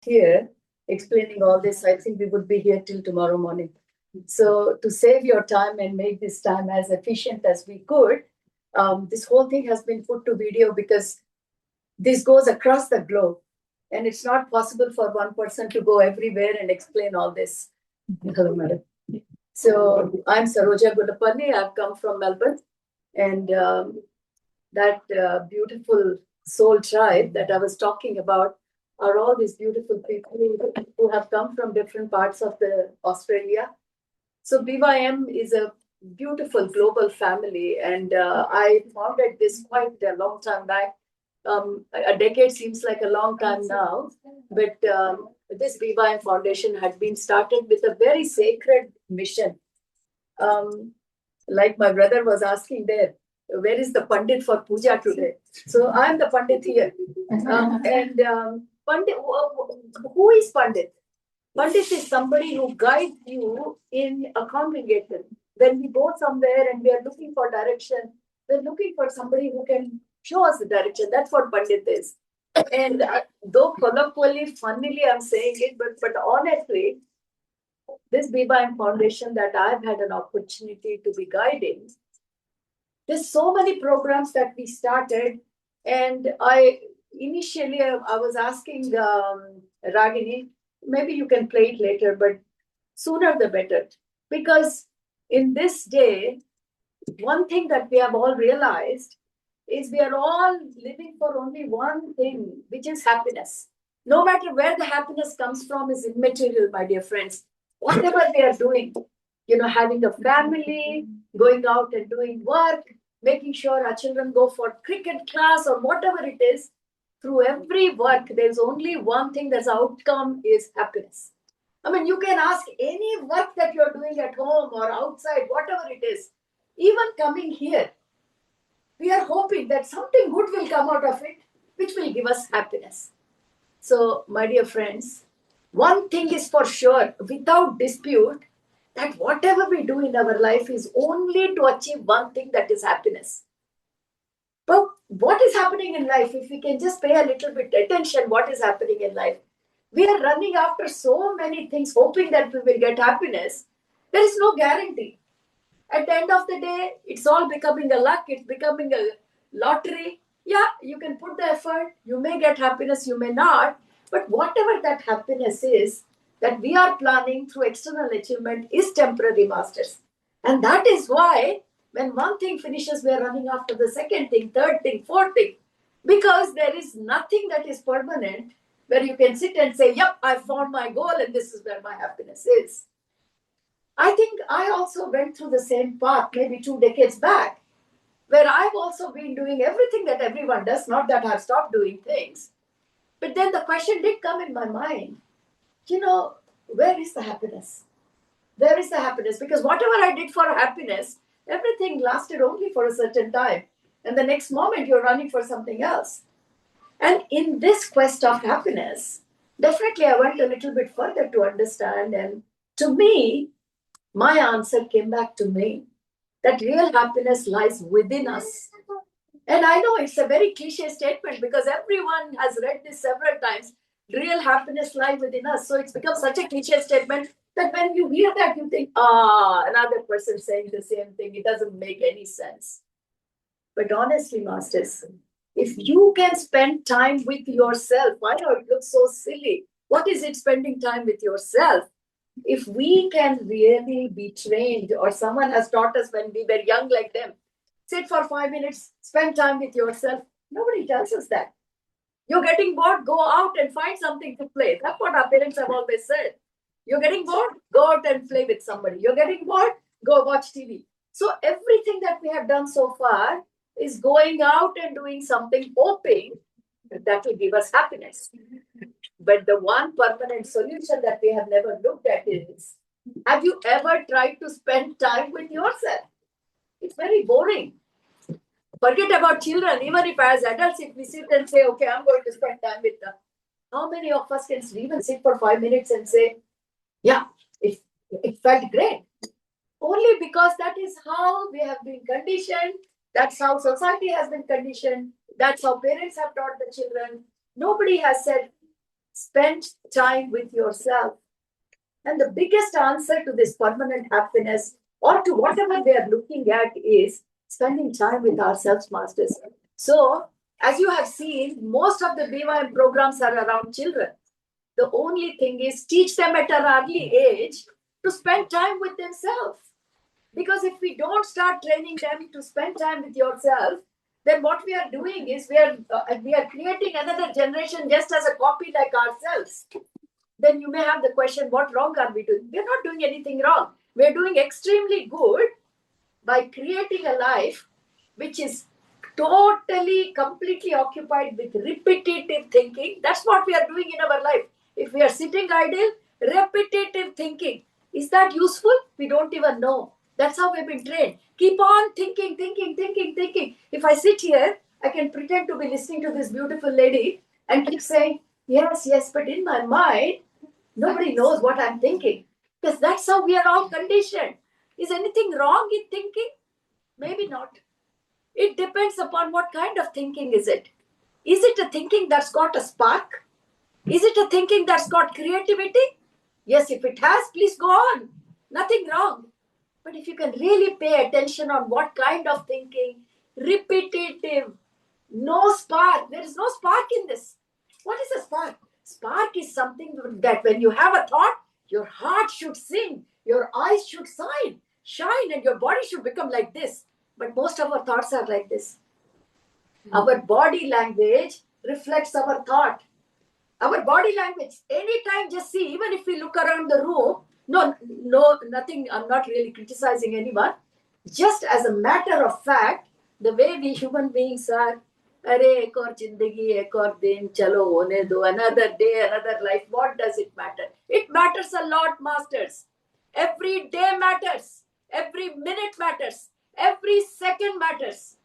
here explaining all this, I think we would be here till tomorrow morning. So to save your time and make this time as efficient as we could, this whole thing has been put to video because this goes across the globe. And it's not possible for one person to go everywhere and explain all this. Hello, madam. So I'm Saroja Gudapalli. I've come from Melbourne. And that beautiful soul tribe that I was talking about are all these beautiful people who have come from different parts of the Australia. So BYM is a beautiful global family, and I founded this quite a long time back. A decade seems like a long time now, but this BYM Foundation had been started with a very sacred mission. Like my brother was asking there, where is the Pandit for puja today? So I'm the Pandit here. Pandit, who is Pandit? Pandit is somebody who guides you in a congregation. When we go somewhere and we are looking for direction, we're looking for somebody who can show us the direction. That's what Pandit is. And though colloquially, funnily, I'm saying it, but honestly, this BYM Foundation that I've had an opportunity to be guiding, there's so many programs that we started. And initially, I was asking Ragini, maybe you can play it later, but sooner the better. Because in this day, one thing that we have all realized is we are all living for only one thing, which is happiness. No matter where the happiness comes from is immaterial, my dear friends. Whatever we are doing, having a family, going out and doing work, making sure our children go for cricket class or whatever it is, through every work, there's only one thing that's outcome is happiness. I mean, you can ask any work that you're doing at home or outside, whatever it is, even coming here, we are hoping that something good will come out of it, which will give us happiness. So, my dear friends, one thing is for sure, without dispute, that whatever we do in our life is only to achieve one thing, that is happiness. But what is happening in life, if we can just pay a little bit attention, what is happening in life? We are running after so many things, hoping that we will get happiness. There is no guarantee. At the end of the day, it's all becoming a luck. It's becoming a lottery. Yeah, you can put the effort. You may get happiness, you may not. But whatever that happiness is, that we are planning through external achievement is temporary, masters. And that is why when one thing finishes, we are running after the second thing, third thing, fourth thing. Because there is nothing that is permanent where you can sit and say, yep, I found my goal and this is where my happiness is. I think I also went through the same path maybe 2 decades back, where I've also been doing everything that everyone does, not that I've stopped doing things. But then the question did come in my mind, where is the happiness? Where is the happiness? Because whatever I did for happiness, everything lasted only for a certain time. And the next moment you're running for something else. And in this quest of happiness, definitely I went a little bit further to understand. And to me, my answer came back to me that real happiness lies within us. And I know it's a very cliche statement because everyone has read this several times. Real happiness lies within us. So it's become such a cliche statement that when you hear that, you think, another person saying the same thing. It doesn't make any sense. But honestly, masters, if you can spend time with yourself, I know it looks so silly. What is it, spending time with yourself? If we can really be trained, or someone has taught us when we were young like them, sit for 5 minutes, spend time with yourself. Nobody tells us that. You're getting bored, go out and find something to play. That's what our parents have always said. You're getting bored, go out and play with somebody. You're getting bored, go watch TV. So everything that we have done so far is going out and doing something, hoping that will give us happiness. But the one permanent solution that we have never looked at is, have you ever tried to spend time with yourself? It's very boring. Forget about children. Even if as adults, if we sit and say, okay, I'm going to spend time with them. How many of us can even sit for 5 minutes and say, yeah, it felt great? Only because that is how we have been conditioned. That's how society has been conditioned. That's how parents have taught the children. Nobody has said, Spend time with yourself. And the biggest answer to this permanent happiness or to whatever we are looking at is spending time with ourselves, masters. So, as you have seen, most of the BYM programs are around children. The only thing is teach them at an early age to spend time with themselves. Because if we don't start training them to spend time with yourself, then what we are doing is we are creating another generation just as a copy like ourselves. Then you may have the question, what wrong are we doing? We're not doing anything wrong. We're doing extremely good by creating a life which is totally, completely occupied with repetitive thinking. That's what we are doing in our life. If we are sitting idle, repetitive thinking. Is that useful? We don't even know. That's how we've been trained. Keep on thinking, thinking, thinking, thinking. If I sit here, I can pretend to be listening to this beautiful lady and keep saying, yes, yes, but in my mind, nobody knows what I'm thinking. Because that's how we are all conditioned. Is anything wrong in thinking? Maybe not. It depends upon what kind of thinking is it. Is it a thinking that's got a spark? Is it a thinking that's got creativity? Yes, if it has, please go on. Nothing wrong. But if you can really pay attention on what kind of thinking, repetitive, no spark, there is no spark in this. What is a spark? Spark is something that when you have a thought, your heart should sing, your eyes should shine, and your body should become like this. But most of our thoughts are like this. Our body language reflects our thought. Our body language, anytime, just see, even if we look around the room, nothing, I'm not really criticizing anyone. Just as a matter of fact, the way we human beings are, Arey, ek aur zindagi, ek aur din, chalo, hone do, another day, another life, what does it matter? It matters a lot, masters. Every day matters. Every minute matters. Every second matters.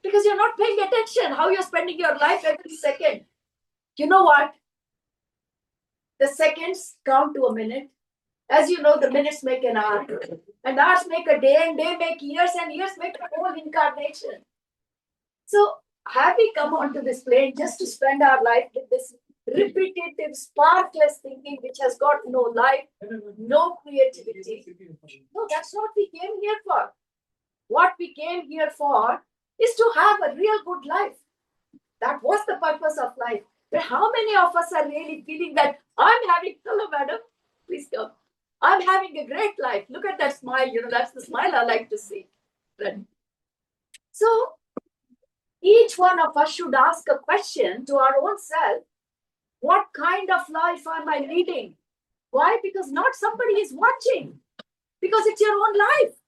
Because you're not paying attention how you're spending your life every second. You know what? The seconds count to a minute. As you know, the minutes make an hour, and hours make a day, and day make years, and years make a whole incarnation. So, have we come onto this plane just to spend our life with this repetitive, sparkless thinking which has got no life, no creativity? No, that's not what we came here for. What we came here for is to have a real good life. That was the purpose of life. But how many of us are really feeling that hello madam, please come. I'm having a great life. Look at that smile. That's the smile I like to see. Right. So, each one of us should ask a question to our own self. What kind of life am I leading? Why? Because not somebody is watching. Because it's your own life.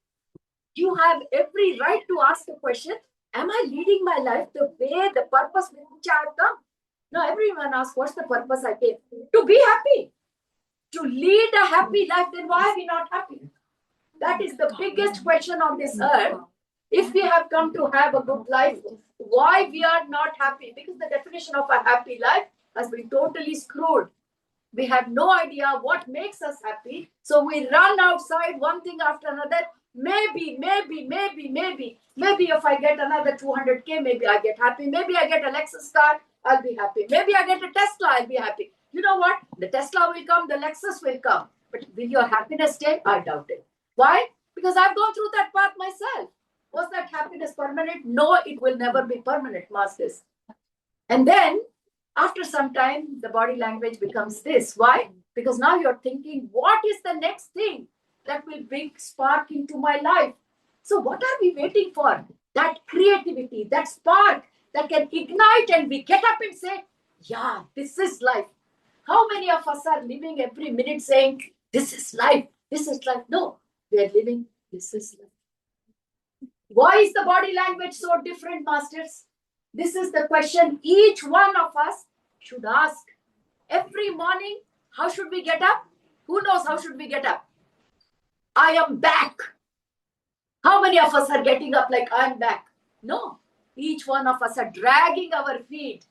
You have every right to ask the question, am I leading my life the way, the purpose with which I have come? Now, everyone asks, what's the purpose I came? To be happy. To lead a happy life, then why are we not happy? That is the biggest question on this earth. If we have come to have a good life, why we are not happy? Because the definition of a happy life has been totally screwed. We have no idea what makes us happy. So we run outside one thing after another. Maybe if I get another 200K, maybe I get happy. Maybe I get a Lexus car, I'll be happy. Maybe I get a Tesla, I'll be happy. You know what? The Tesla will come, the Lexus will come. But will your happiness stay? I doubt it. Why? Because I've gone through that path myself. Was that happiness permanent? No, it will never be permanent, masters. And then, after some time, the body language becomes this. Why? Because now you're thinking, what is the next thing that will bring spark into my life? So what are we waiting for? That creativity, that spark that can ignite, and we get up and say, yeah, this is life. How many of us are living every minute saying, this is life, this is life? No, we are living, this is life. Why is the body language so different, masters? This is the question each one of us should ask. Every morning, how should we get up? Who knows how should we get up? I am back. How many of us are getting up like I'm back? No. Each one of us are dragging our feet.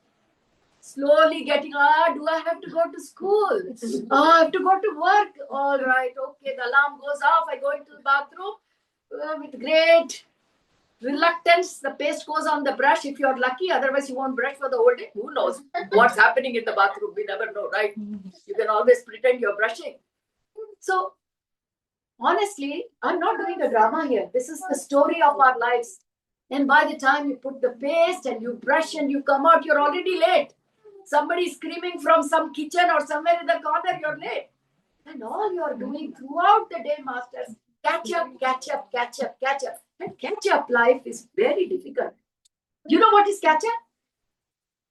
Slowly getting, do I have to go to school? I have to go to work. All right, okay, the alarm goes off. I go into the bathroom with great reluctance, the paste goes on the brush if you're lucky, otherwise you won't brush for the whole day. Who knows what's happening in the bathroom? We never know, right? You can always pretend you're brushing. So, honestly, I'm not doing a drama here. This is the story of our lives. And by the time you put the paste and you brush and you come out, you're already late. Somebody screaming from some kitchen or somewhere in the corner, you're late. And all you're doing throughout the day, masters, catch up, catch up, catch up, catch up. And catch up life is very difficult. You know what is catch up?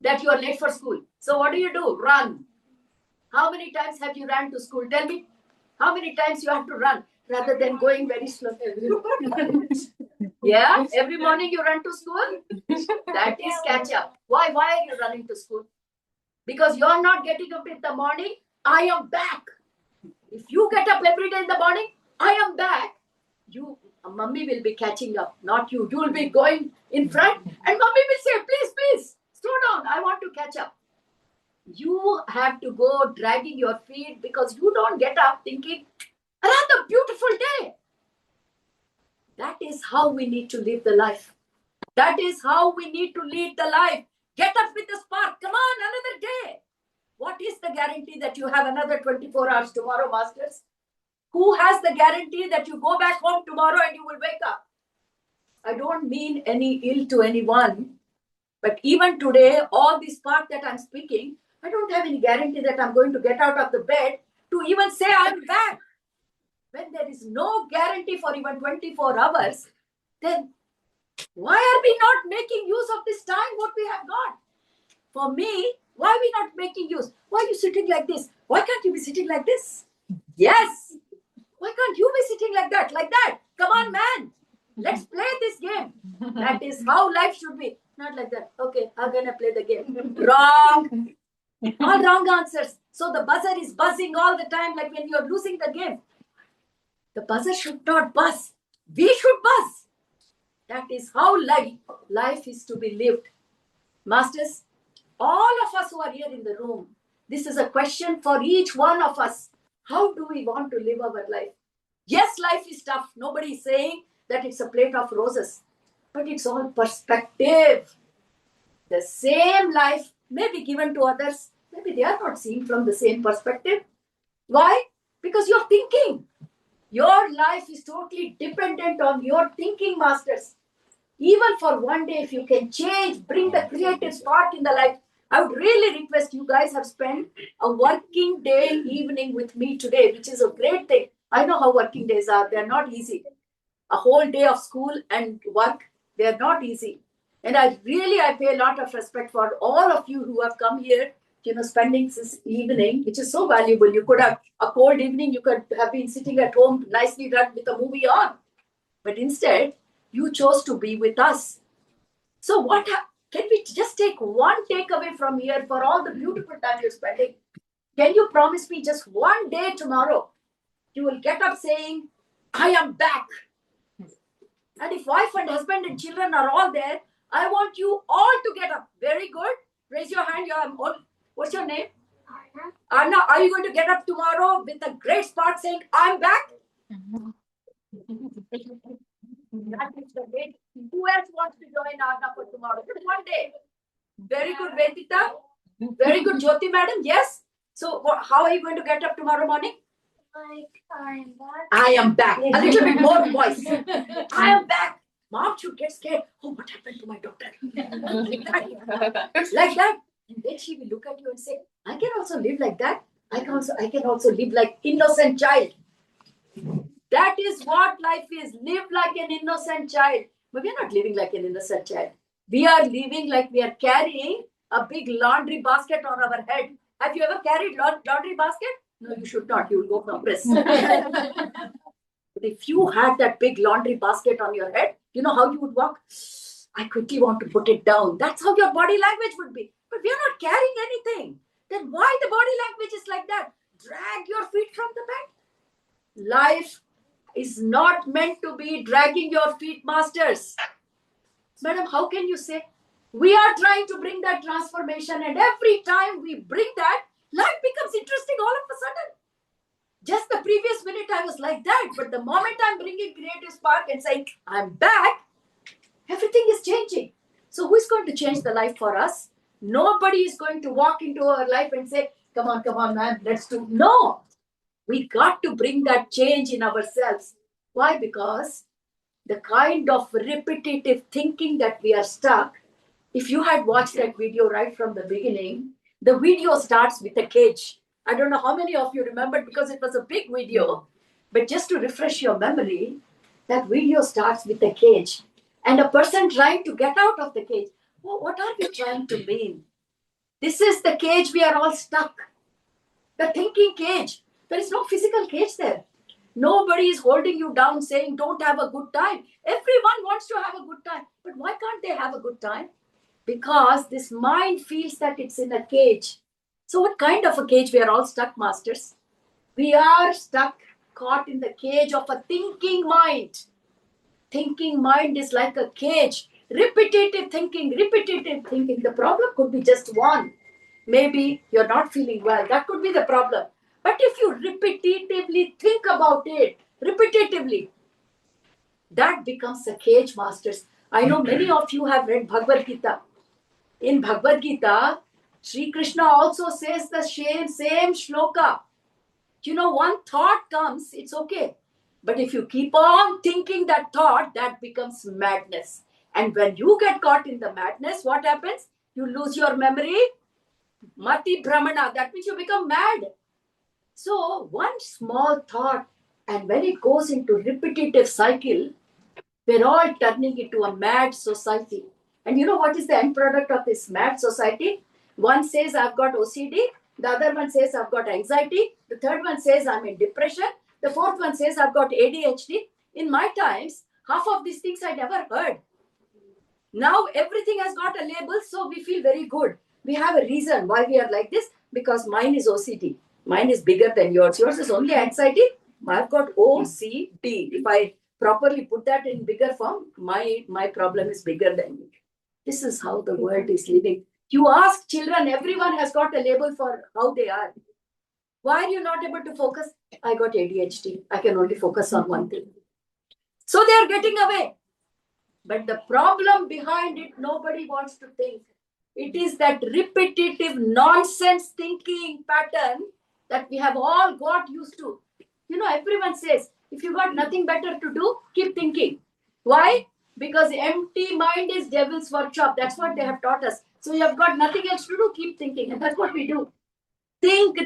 That you are late for school. So what do? Run. How many times have you ran to school? Tell me. How many times you have to run rather than going very slow? Yeah, every morning you run to school. That is catch up. Why are you running to school? Because you're not getting up in the morning. I am back. If you get up every day in the morning, I am back. Mummy will be catching up, not you. You will be going in front, and mummy will say, please, slow down. I want to catch up. You have to go dragging your feet because you don't get up thinking, another beautiful day. That is how we need to live the life. That is how we need to lead the life. Get up with the spark. Come on, another day. What is the guarantee that you have another 24 hours tomorrow, masters? Who has the guarantee that you go back home tomorrow and you will wake up? I don't mean any ill to anyone, but even today, all this part that I'm speaking, I don't have any guarantee that I'm going to get out of the bed to even say I'm back. When there is no guarantee for even 24 hours, then why are we not making use of this time, what we have got? For me, why are we not making use? Why are you sitting like this? Why can't you be sitting like this? Yes. Why can't you be sitting like that? Like that. Come on, man. Let's play this game. That is how life should be. Not like that. Okay, how can I play the game? Wrong. All wrong answers. So the buzzer is buzzing all the time like when you're losing the game. The buzzer should not buzz. We should buzz. That is how life is to be lived. Masters, all of us who are here in the room, this is a question for each one of us. How do we want to live our life? Yes, life is tough. Nobody is saying that it's a plate of roses. But it's all perspective. The same life may be given to others. Maybe they are not seeing from the same perspective. Why? Because you're thinking. Your life is totally dependent on your thinking, masters. Even for one day, if you can change, bring the creative spark in the life. I would really request you guys have spent a working day evening with me today, which is a great thing. I know how working days are. They're not easy. A whole day of school and work, they're not easy. And I pay a lot of respect for all of you who have come here, spending this evening, which is so valuable. You could have a cold evening, you could have been sitting at home nicely read with a movie on. But instead, you chose to be with us. So can we just take one takeaway from here for all the beautiful time you're spending? Can you promise me just one day tomorrow, you will get up saying, I am back. And if wife and husband and children are all there, I want you all to get up. Very good. Raise your hand. What's your name? Anna, are you going to get up tomorrow with a great spark saying, I'm back? That is the way. Who else wants to join Anna for tomorrow? Just one day. Very good, Vedita. Very good, Jyoti madam. Yes. So, how are you going to get up tomorrow morning? I'm back. I am back. A little bit more voice. I am back. Mom should get scared. Oh, what happened to my daughter? Like that. And then she will look at you and say, I can also live like that. I can also live like innocent child. That is what life is. Live like an innocent child. But we are not living like an innocent child. We are living like we are carrying a big laundry basket on our head. Have you ever carried laundry basket? No, you should not. You will go from press. But if you had that big laundry basket on your head, you know how you would walk? I quickly want to put it down. That's how your body language would be. But we are not carrying anything. Then why the body language is like that? Drag your feet from the bed. Life is not meant to be dragging your feet, masters. Madam, how can you say? We are trying to bring that transformation, and every time we bring that, life becomes interesting all of a sudden. Just the previous minute I was like that, but the moment I'm bringing creative spark and saying, I'm back, Everything is changing. So who is going to change the life for us? Nobody is going to walk into our life and say, come on, man, let's do. No, we got to bring that change in ourselves. Why? Because the kind of repetitive thinking that we are stuck, if you had watched that video right from the beginning, the video starts with a cage. I don't know how many of you remembered because it was a big video, but just to refresh your memory, that video starts with a cage and a person trying to get out of the cage. Oh, what are we trying to mean? This is the cage we are all stuck. The thinking cage. There is no physical cage there. Nobody is holding you down saying, don't have a good time. Everyone wants to have a good time. But why can't they have a good time? Because this mind feels that it's in a cage. So, what kind of a cage? We are all stuck, masters. We are stuck, caught in the cage of a thinking mind. Thinking mind is like a cage. Repetitive thinking, repetitive thinking. The problem could be just one. Maybe you're not feeling well. That could be the problem. But if you repetitively think about it, repetitively, that becomes a cage, masters. I know many of you have read Bhagavad Gita. In Bhagavad Gita, Sri Krishna also says the same shloka. You know, one thought comes, it's okay. But if you keep on thinking that thought, that becomes madness. And when you get caught in the madness, what happens? You lose your memory. Mati Brahmana, that means you become mad. So one small thought, and when it goes into repetitive cycle, we're all turning into a mad society. And you know what is the end product of this mad society? One says I've got OCD, the other one says I've got anxiety, the third one says I'm in depression, the fourth one says I've got ADHD. In my times, half of these things I never heard. Now everything has got a label, so we feel very good. We have a reason why we are like this, because mine is OCD. Mine is bigger than yours. Yours is only anxiety. I've got OCD. If I properly put that in bigger form, my problem is bigger than you. This is how the world is living. You ask children, everyone has got a label for how they are. Why are you not able to focus? I got ADHD. I can only focus on one thing. So they are getting away. But the problem behind it, nobody wants to think. It is that repetitive nonsense thinking pattern that we have all got used to. You know, everyone says, if you got nothing better to do, keep thinking. Why? Because empty mind is devil's workshop. That's what they have taught us. So you have got nothing else to do, keep thinking. And that's what we do. Think to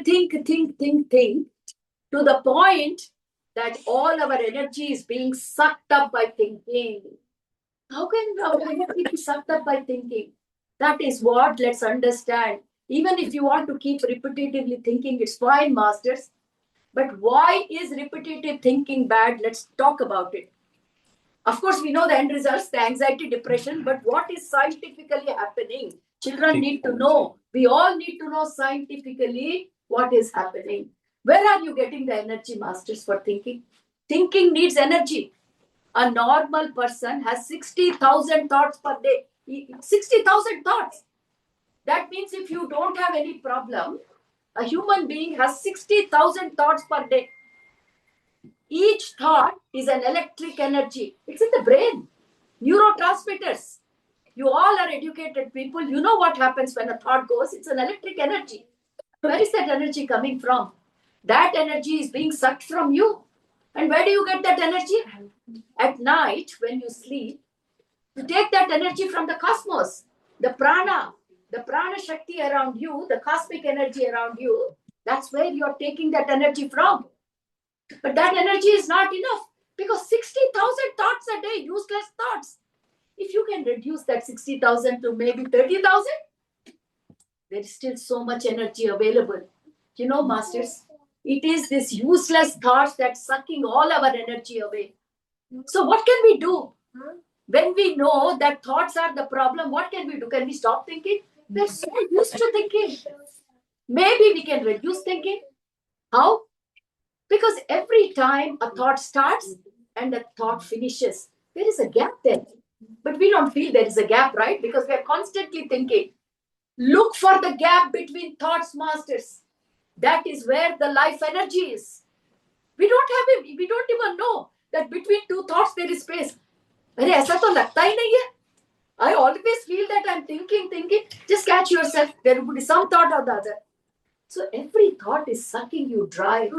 the point that all our energy is being sucked up by thinking. How can our energy be sucked up by thinking? That is what, let's understand. Even if you want to keep repetitively thinking, it's fine, masters. But why is repetitive thinking bad? Let's talk about it. Of course, we know the end results, the anxiety, depression, but what is scientifically happening? Children need to know. We all need to know scientifically what is happening. Where are you getting the energy, masters, for thinking? Thinking needs energy. A normal person has 60,000 thoughts per day. 60,000 thoughts. That means if you don't have any problem, a human being has 60,000 thoughts per day. Each thought is an electric energy. It's in the brain. Neurotransmitters. You all are educated people. You know what happens when a thought goes. It's an electric energy. Where is that energy coming from? That energy is being sucked from you. And where do you get that energy? At night, when you sleep, you take that energy from the cosmos, the prana Shakti around you, the cosmic energy around you. That's where you're taking that energy from. But that energy is not enough because 60,000 thoughts a day, useless thoughts. If you can reduce that 60,000 to maybe 30,000, there is still so much energy available. You know, masters, it is this useless thoughts that's sucking all our energy away. So what can we do? When we know that thoughts are the problem, what can we do? Can we stop thinking? We're so used to thinking. Maybe we can reduce thinking. How? Because every time a thought starts and a thought finishes, there is a gap there. But we don't feel there is a gap, right? Because we are constantly thinking. Look for the gap between thoughts, masters. That is where the life energy is. We don't have it. We don't even know that between two thoughts there is space. अरे ऐसा तो लगता ही नहीं है. I always feel that I'm thinking. Just catch yourself. There will be some thought or the other. So every thought is sucking you dry.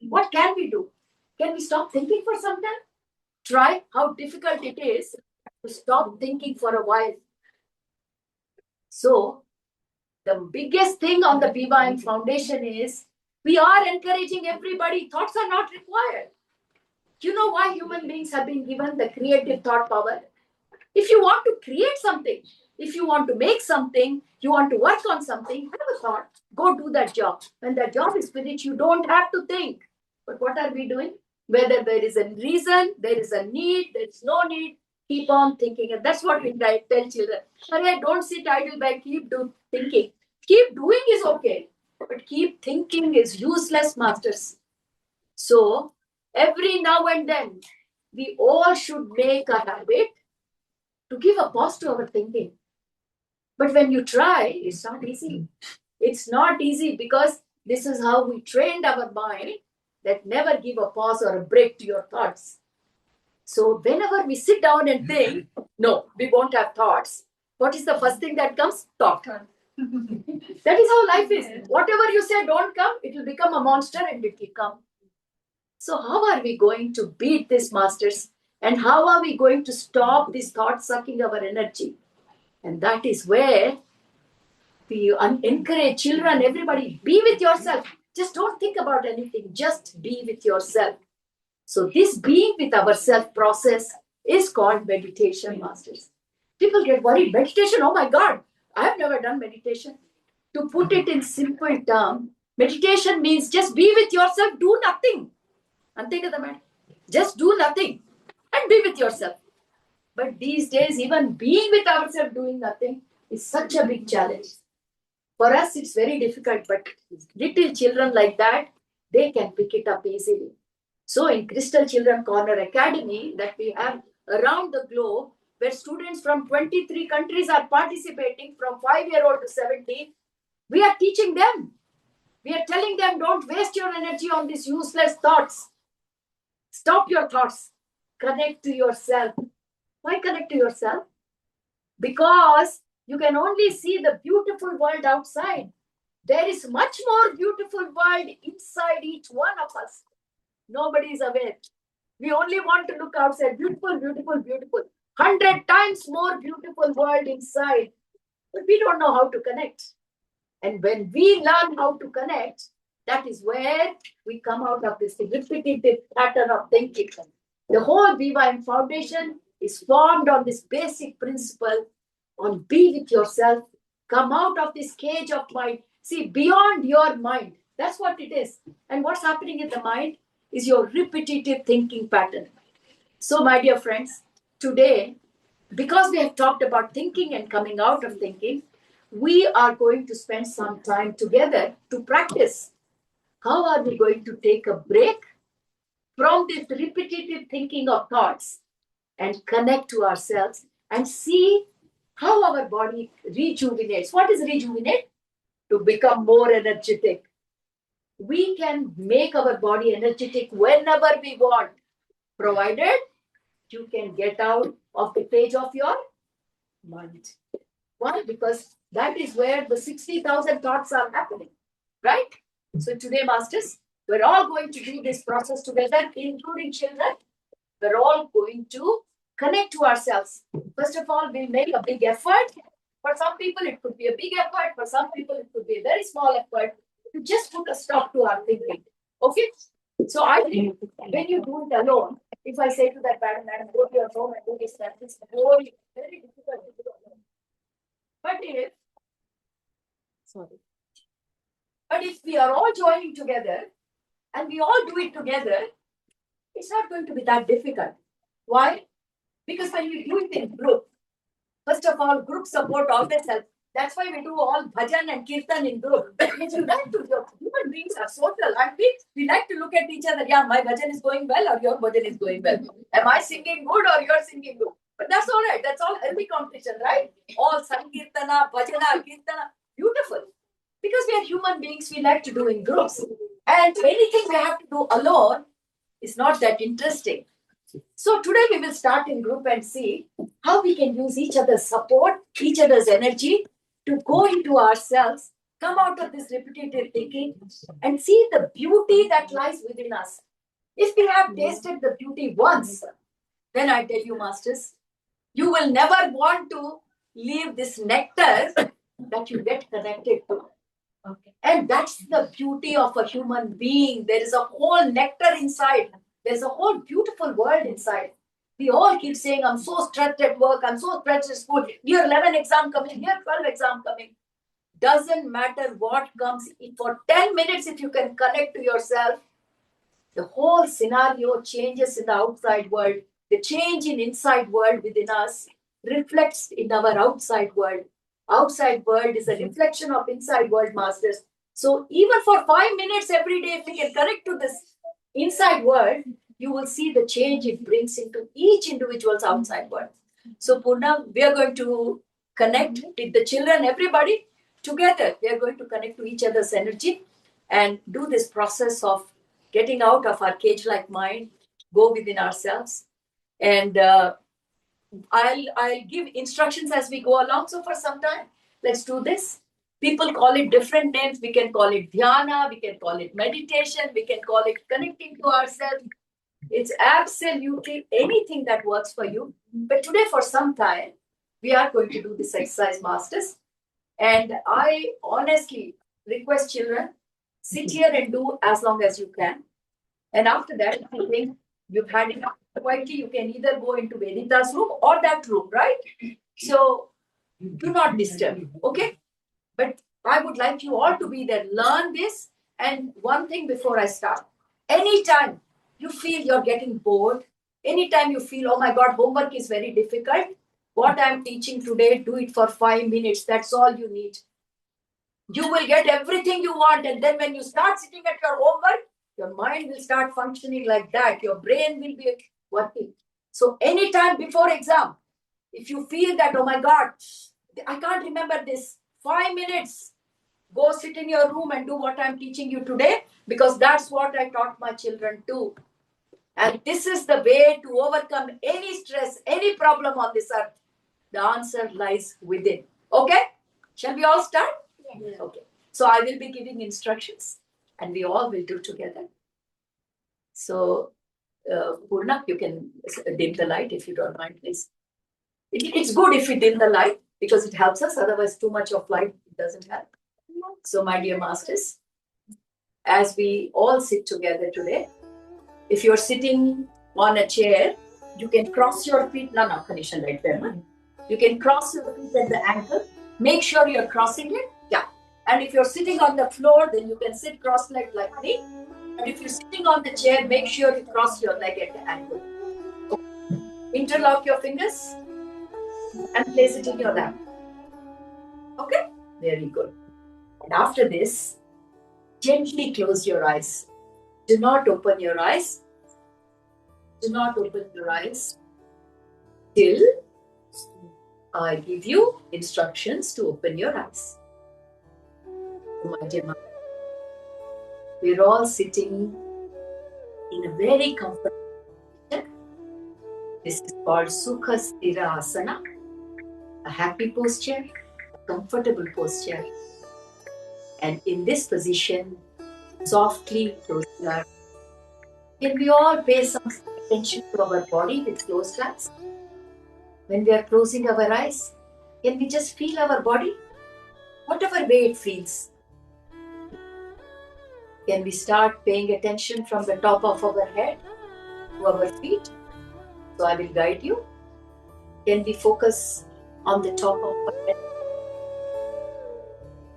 What can we do? Can we stop thinking for some time? Try how difficult it is to stop thinking for a while. So the biggest thing on the BYM Foundation is we are encouraging everybody. Thoughts are not required. You know why human beings have been given the creative thought power? If you want to create something, if you want to make something, you want to work on something, have a thought, go do that job. When that job is finished, you don't have to think. But what are we doing? Whether there is a reason, there is a need, there is no need, keep on thinking. And that's what we tell children. Don't sit idle by, keep thinking. Keep doing is okay, but keep thinking is useless, masters. So, every now and then, we all should make a habit to give a pause to our thinking. But when you try, it's not easy. It's not easy because this is how we trained our mind that never give a pause or a break to your thoughts. So whenever we sit down and think, no, we won't have thoughts. What is the first thing that comes? Thought. That is how life is. Whatever you say don't come, it will become a monster and it will come. So how are we going to beat this, masters? And how are we going to stop this thought sucking our energy? And that is where we encourage children, everybody, be with yourself. Just don't think about anything. Just be with yourself. So this being with ourselves process is called meditation, masters. People get worried. Meditation, oh my God, I have never done meditation. To put it in simple terms, meditation means just be with yourself, do nothing. Just do nothing and be with yourself. But these days, even being with ourselves, doing nothing is such a big challenge. For us, it's very difficult, but little children like that, they can pick it up easily. So in Crystal Children Corner Academy that we have around the globe, where students from 23 countries are participating from 5-year-old to 17, we are teaching them. We are telling them, don't waste your energy on these useless thoughts. Stop your thoughts. Connect to yourself. Why connect to yourself? Because you can only see the beautiful world outside. There is much more beautiful world inside each one of us. Nobody is aware. We only want to look outside. Beautiful, beautiful, beautiful. 100 times more beautiful world inside. But we don't know how to connect. And when we learn how to connect, that is where we come out of this repetitive pattern of thinking. The whole BYM Foundation is formed on this basic principle on be with yourself, come out of this cage of mind. See, beyond your mind, that's what it is. And what's happening in the mind is your repetitive thinking pattern. So, my dear friends, today, because we have talked about thinking and coming out of thinking, we are going to spend some time together to practice. How are we going to take a break from this repetitive thinking of thoughts and connect to ourselves and see how our body rejuvenates? What is rejuvenate? To become more energetic. We can make our body energetic whenever we want, provided you can get out of the cage of your mind. Why? Because that is where the 60,000 thoughts are happening, right? So today, masters, we're all going to do this process together, including children. We're all going to connect to ourselves. First of all, we'll make a big effort. For some people, it could be a big effort. For some people, it could be a very small effort to just put a stop to our thinking. Okay? So I think when you do it alone, if I say to that madam, go to your home and do this, that is very, very difficult to do alone. But if we are all joining together and we all do it together, it's not going to be that difficult. Why? Because when you do it in group, first of all, group support always helps. That's why we do all bhajan and kirtan in group. If you like to, human beings are social, aren't we? We like to look at each other. Yeah, my bhajan is going well or your bhajan is going well. Am I singing good or you're singing good? But that's all right. That's all healthy competition, right? All sankirtana, bhajana, kirtana. Beautiful. Because we are human beings, we like to do in groups. And anything we have to do alone is not that interesting. So today we will start in group and see how we can use each other's support, each other's energy to go into ourselves, come out of this repetitive thinking and see the beauty that lies within us. If we have tasted the beauty once, then I tell you, masters, you will never want to leave this nectar that you get connected to. Okay. And that's the beauty of a human being. There is a whole nectar inside. There's a whole beautiful world inside. We all keep saying, I'm so stressed at work, I'm so stressed at school. Year 11 exam coming, year 12 exam coming. Doesn't matter what comes. For 10 minutes, if you can connect to yourself, the whole scenario changes in the outside world. The change in inside world within us reflects in our outside world. Outside world is a reflection of inside world, masters. So even for 5 minutes every day, if we can connect to this inside world, you will see the change it brings into each individual's outside world. So Purna, we are going to connect with the children, everybody together. We are going to connect to each other's energy and do this process of getting out of our cage-like mind, go within ourselves, and I'll give instructions as we go along. So for some time, let's do this. People call it different names. We can call it dhyana, we can call it meditation, we can call it connecting to ourselves. It's absolutely anything that works for you. But today, for some time, we are going to do this exercise, masters. And I honestly request children, sit here and do as long as you can. And after that, if you think you've had enough quietly, you can either go into Vedita's room or that room, right? So do not disturb, okay? But I would like you all to be there. Learn this. And one thing before I start, anytime you feel you're getting bored, anytime you feel, oh my God, homework is very difficult, what I'm teaching today, do it for 5 minutes. That's all you need. You will get everything you want. And then when you start sitting at your homework, your mind will start functioning like that. Your brain will be working. So anytime before exam, if you feel that, oh my God, I can't remember this, 5 minutes, go sit in your room and do what I'm teaching you today, because that's what I taught my children too. And this is the way to overcome any stress, any problem on this earth. The answer lies within. Okay? Shall we all start? Yes. Okay. So I will be giving instructions and we all will do together. So, Purna, you can dim the light if you don't mind, please. It's good if we dim the light because it helps us. Otherwise, too much of light doesn't help. So, my dear masters, as we all sit together today, if you're sitting on a chair, you can cross your feet. No, condition right there. You can cross your feet at the ankle. Make sure you're crossing it. Yeah. And if you're sitting on the floor, then you can sit cross-legged like me. And if you're sitting on the chair, make sure you cross your leg at the ankle. Okay. Interlock your fingers and place it in your lap. Okay? Very good. And after this, gently close your eyes. Do not open your eyes. Do not open your eyes till I give you instructions to open your eyes. My dear mother, we're all sitting in a very comfortable position. This is called Sukha Sthira Asana, a happy posture, a comfortable posture. And in this position, softly closing our eyes. Can we all pay some attention to our body with closed eyes? When we are closing our eyes, can we just feel our body? Whatever way it feels. Can we start paying attention from the top of our head to our feet? So I will guide you. Can we focus on the top of our head?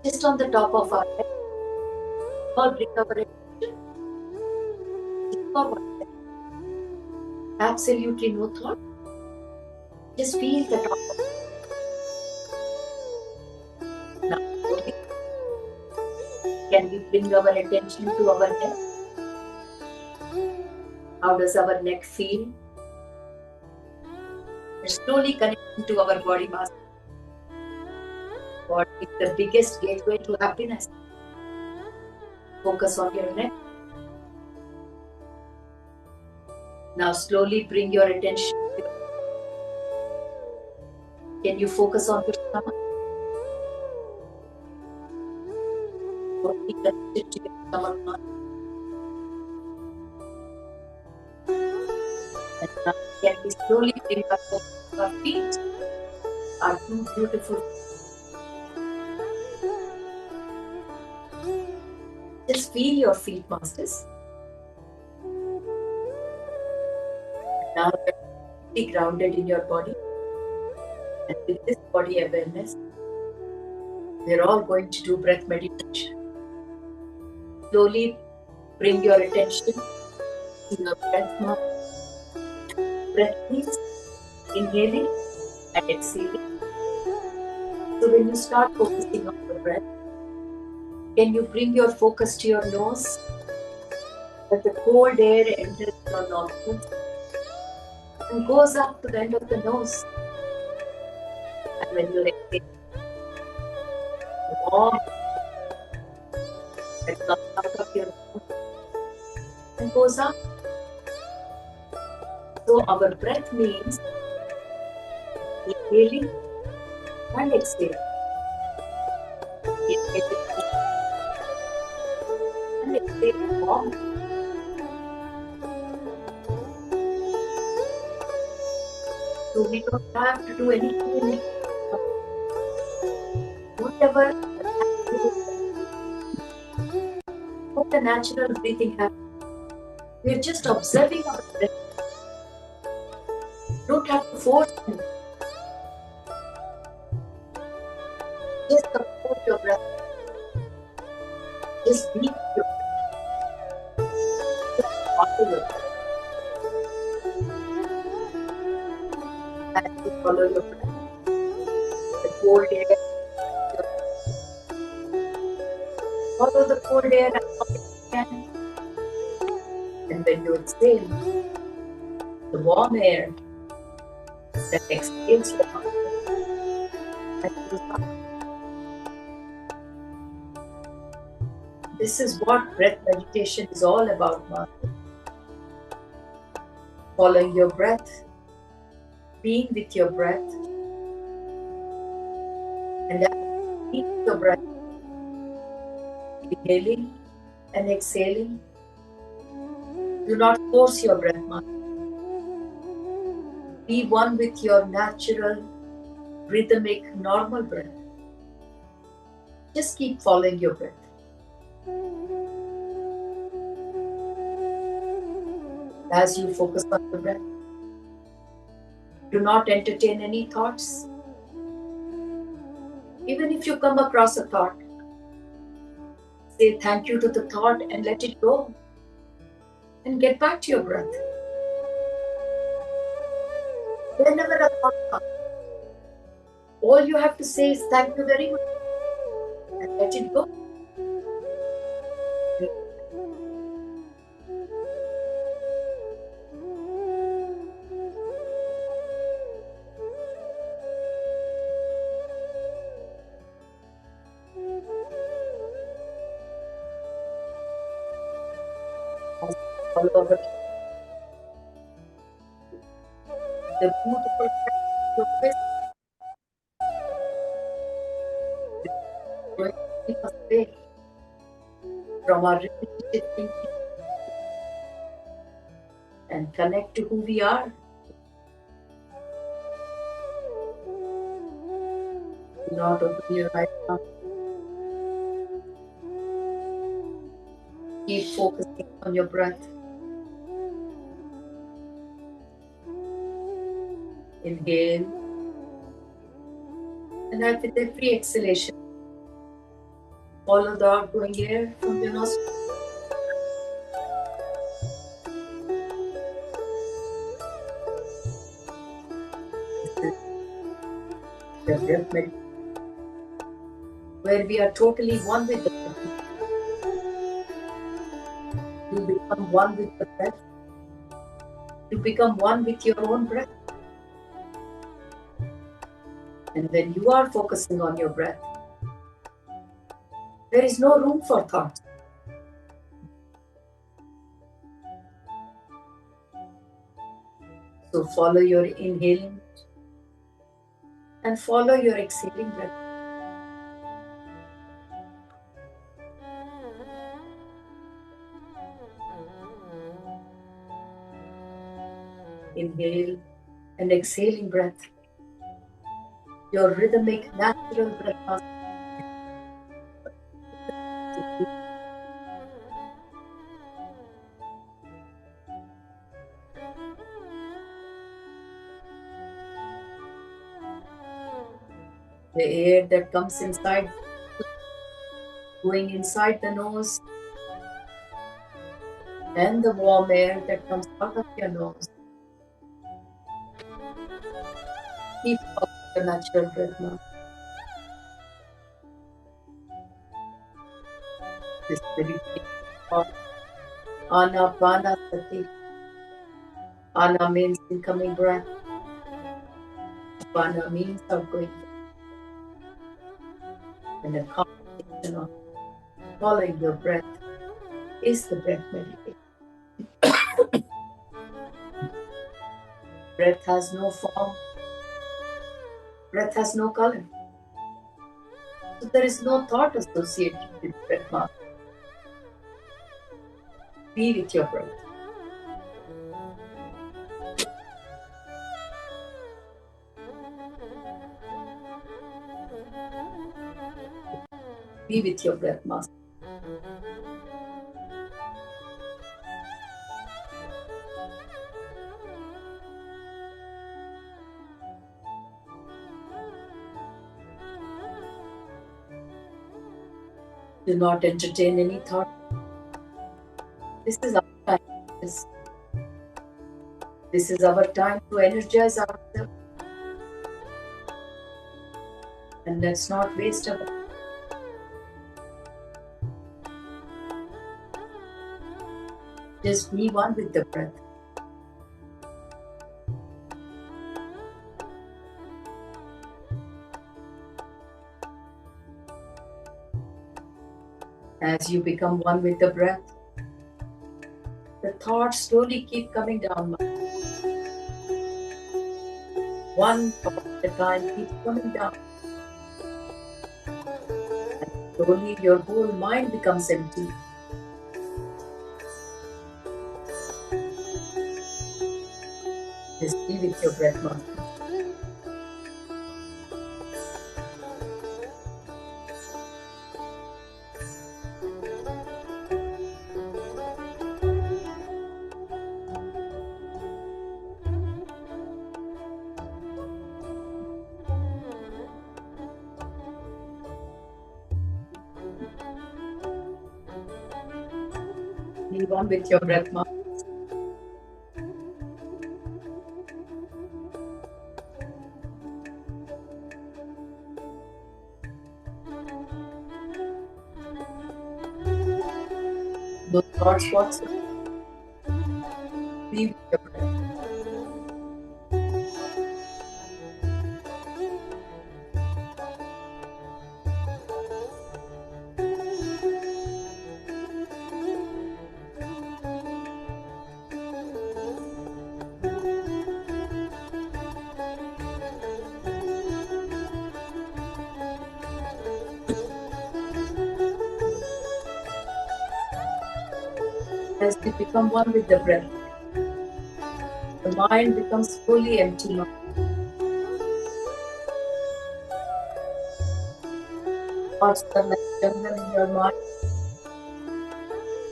Just on the top of our head. Or bring our attention forward. Absolutely no thought. Just feel the top of it. Now, can we bring our attention to our neck? How does our neck feel? We're slowly connecting to our body mass. What is the biggest gateway to happiness? Focus on your neck. Now slowly bring your attention. Can you focus on your stomach? Totally connected to your stomach now. And now can we slowly bring our focus to our feet? Our two beautiful. Just feel your feet, masters. Now you're completely grounded in your body. And with this body awareness, we're all going to do breath meditation. Slowly bring your attention to your breath now. Breath means inhaling and exhaling. So when you start focusing on the breath, can you bring your focus to your nose? That the cold air enters your nostrils and goes up to the end of the nose. And when you exhale, the warm that comes out of your nose and goes up. So our breath means inhaling and exhaling. Inhaling and exhaling warm. So we don't have to do anything. Whatever the natural breathing happens. We're just observing our breath. You don't have to force it. Just support your breath. Just be with your breath. Just follow your breath. As you follow your breath, the cold air. Follow the cold air as long as you can. And when you exhale, the warm air that exhales your nostrils and goes up. This is what breath meditation is all about, Master. Following your breath, being with your breath, and as you being with your breath, inhaling and exhaling. Do not force your breath, Master. Be one with your natural, rhythmic, normal breath. Just keep following your breath. As you focus on the breath, do not entertain any thoughts. Even if you come across a thought, say thank you to the thought and let it go. And get back to your breath. Whenever a thought comes, all you have to say is thank you very much and let it go. All over the beautiful breath of your going to keep us away from our repetitive thinking and connect to who we are. Do not open your eyes now. Keep focusing on your breath. Inhale, and with every exhalation, follow the outgoing air from your nostrils. This is the breath meditation, where we are totally one with the breath. You become one with the breath. You become one with your own breath. And when you are focusing on your breath, there is no room for thoughts. So follow your inhaling and follow your exhaling breath. Inhale and exhaling breath. Your rhythmic, natural breath. The air that comes inside, going inside the nose, and the warm air that comes out of your nose. Keep following the natural breath now. This meditation called Anapanasati. Ana means incoming breath. Pana means outgoing breath. And a combination of following your breath is the breath meditation. Breath has no form. Breath has no color. So there is no thought associated with breath master. Be with your breath. Be with your breath master. Do not entertain any thought. This is our time. This is our time to energize ourselves. And let's not waste our time. Just be one with the breath. As you become one with the breath, the thoughts slowly keep coming down. One thought at a time keeps coming down. And slowly your whole mind becomes empty. Just be with your breath, master. Be one with your breath, master. Those thoughts, whatsoever, be with your breath. As you become one with the breath, the mind becomes fully empty now. Thoughts are like jungle in your mind.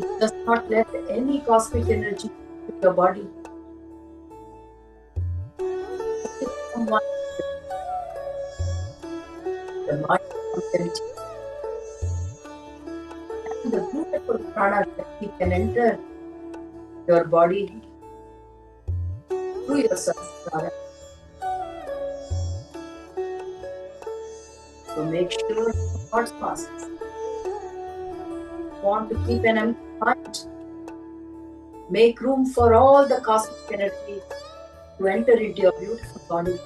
It does not let any cosmic energy to your body. As you become one with the mind becomes empty. And the beautiful prana Shakti can enter your body through your sahasrara. So make sure your thoughts passes. Want to keep an empty mind? Make room for all the cosmic energy to enter into your beautiful body.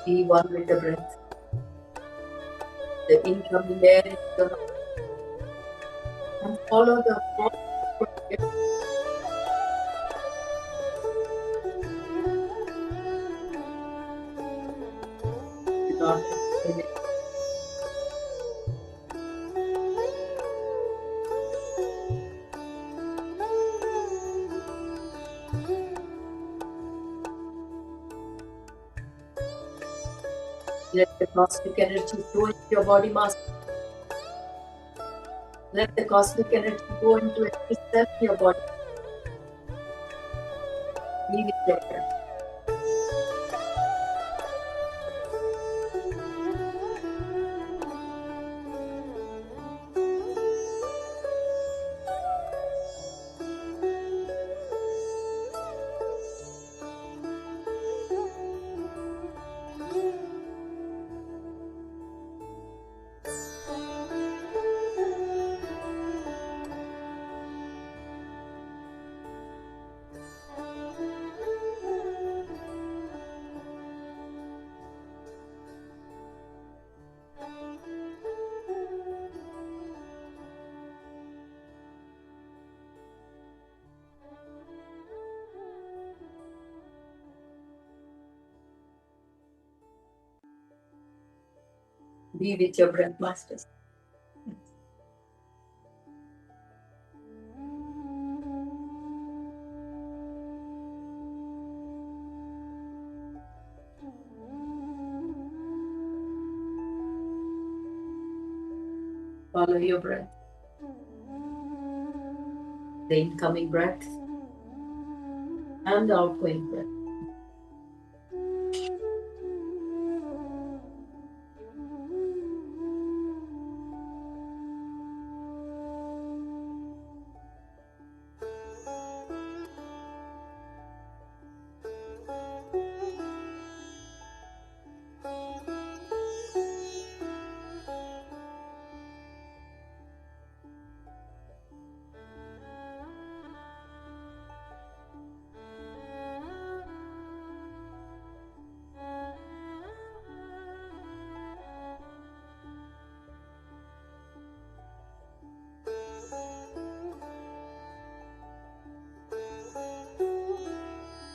Be one with the breath. The incoming air into your lungs and follow the flow. Do not exhale. Let the cosmic energy flow into your body mass. Let the cosmic energy go into every cell in your body. Be with your breath. Be with your breath, masters. Follow your breath. The incoming breath and the outgoing breath.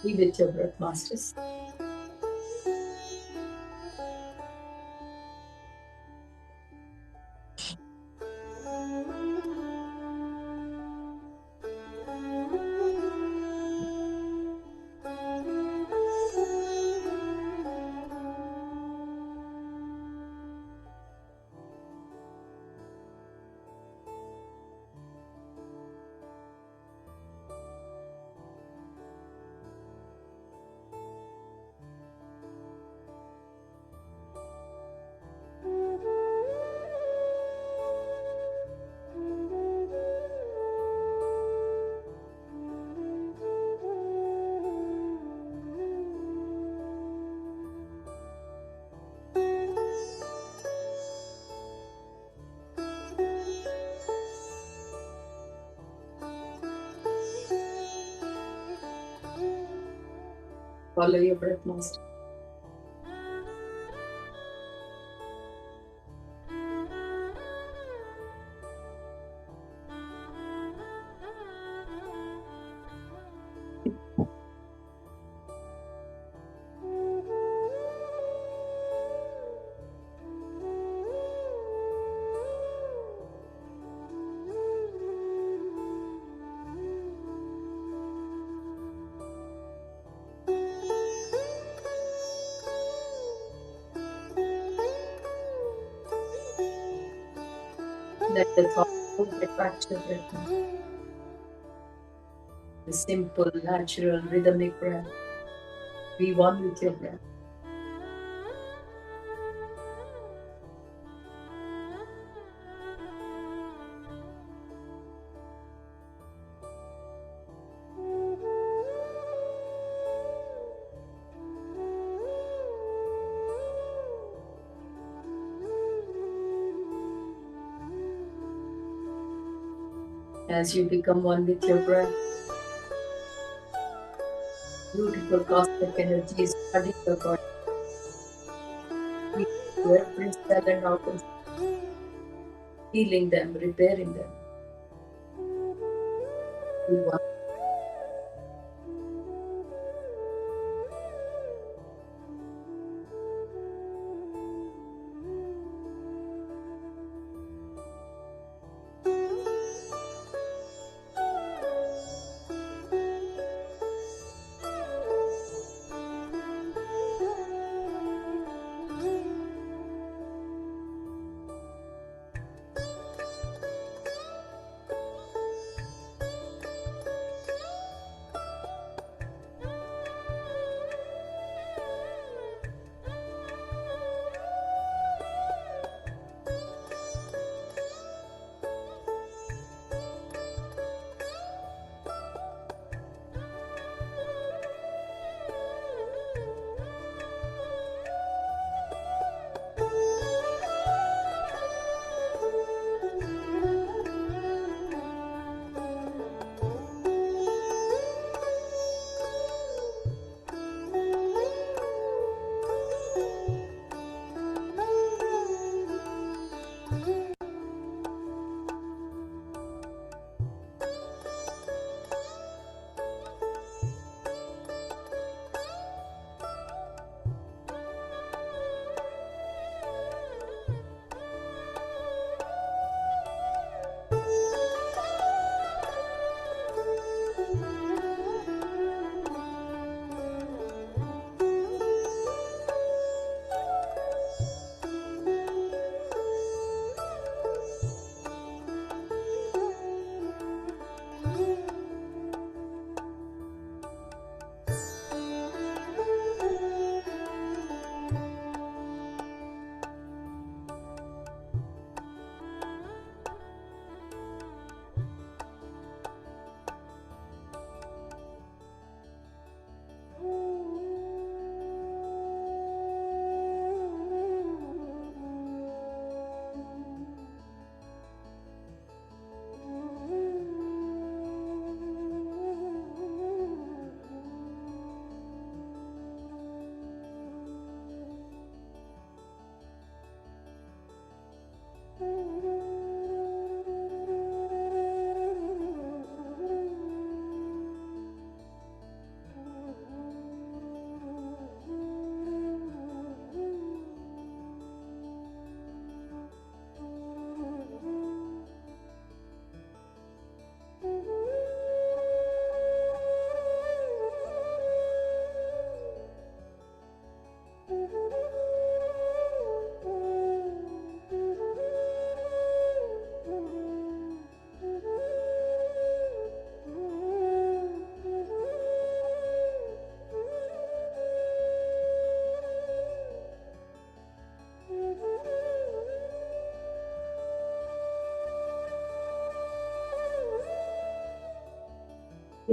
Be with your breath, masters. Follow your breath, master. Let the thought get back to your breath now. The simple, natural, rhythmic breath. Be one with your breath. As you become one with your breath, beautiful cosmic energy is flooding your body. every cell and organ, healing them, repairing them. We want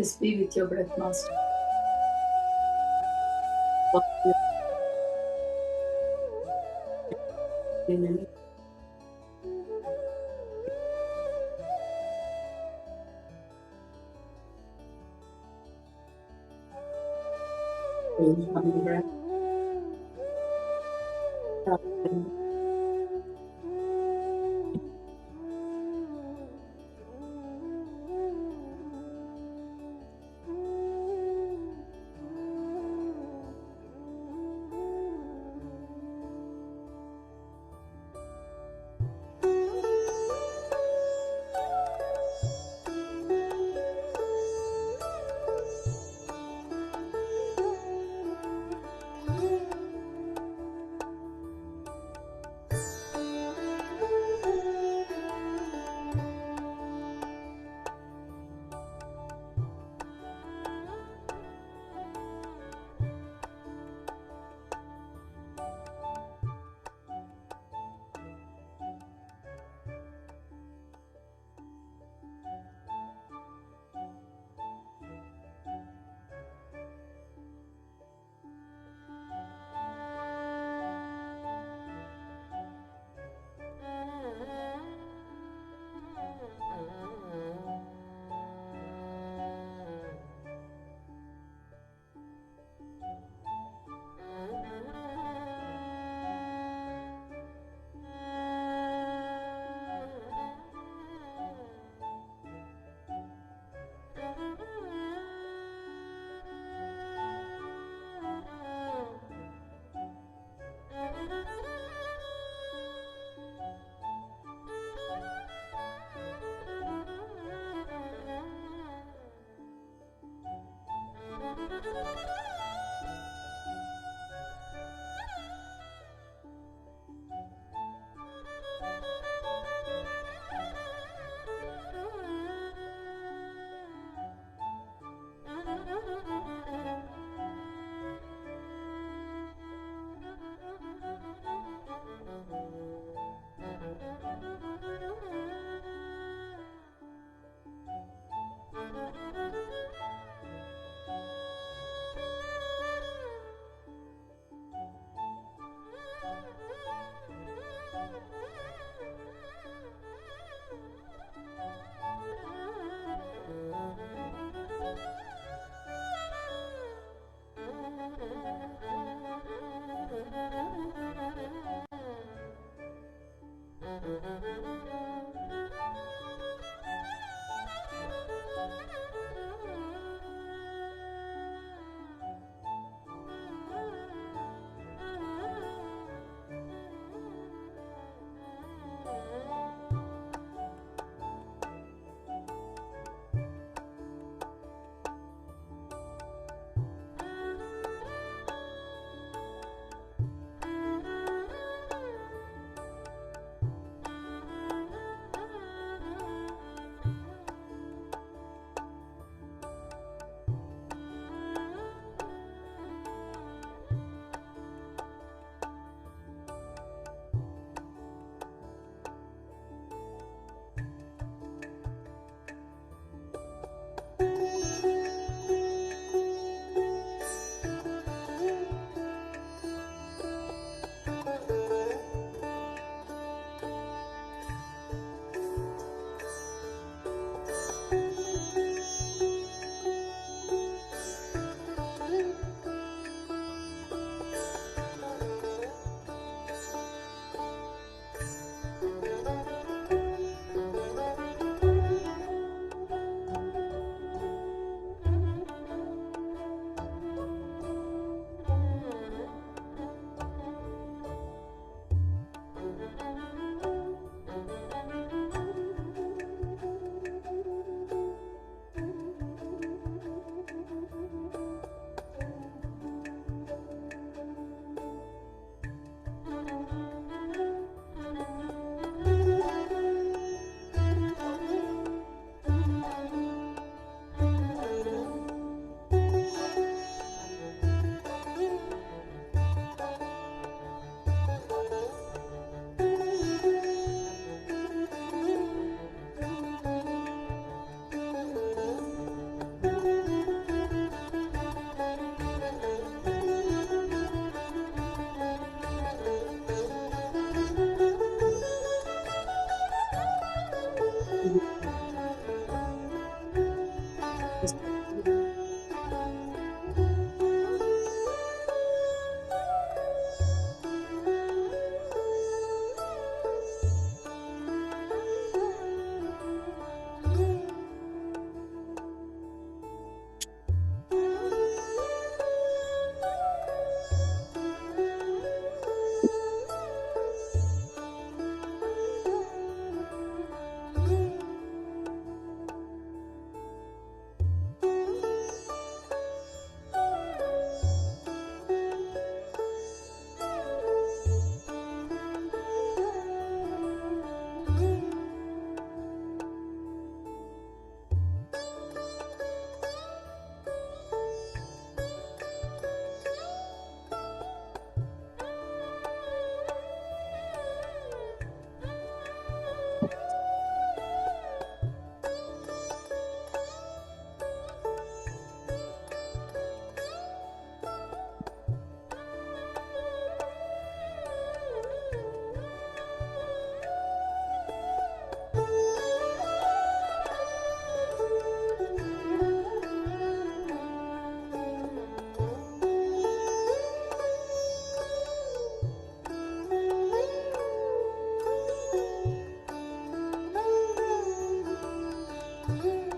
just be with your breath, Master. Breath.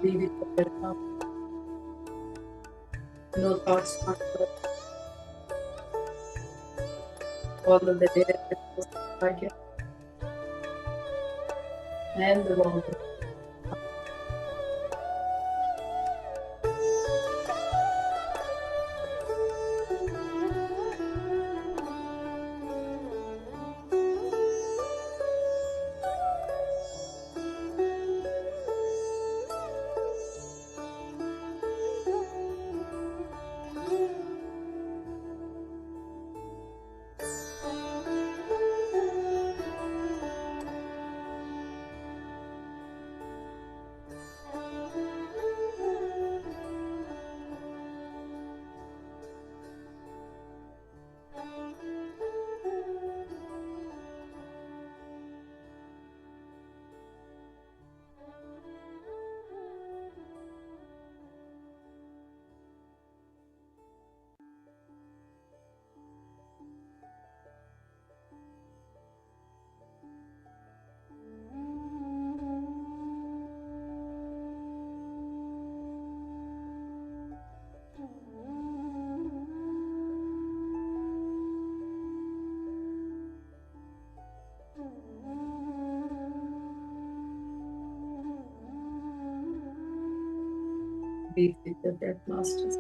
Be with the now. No thoughts on all of the day and the wrong. be with the death masters.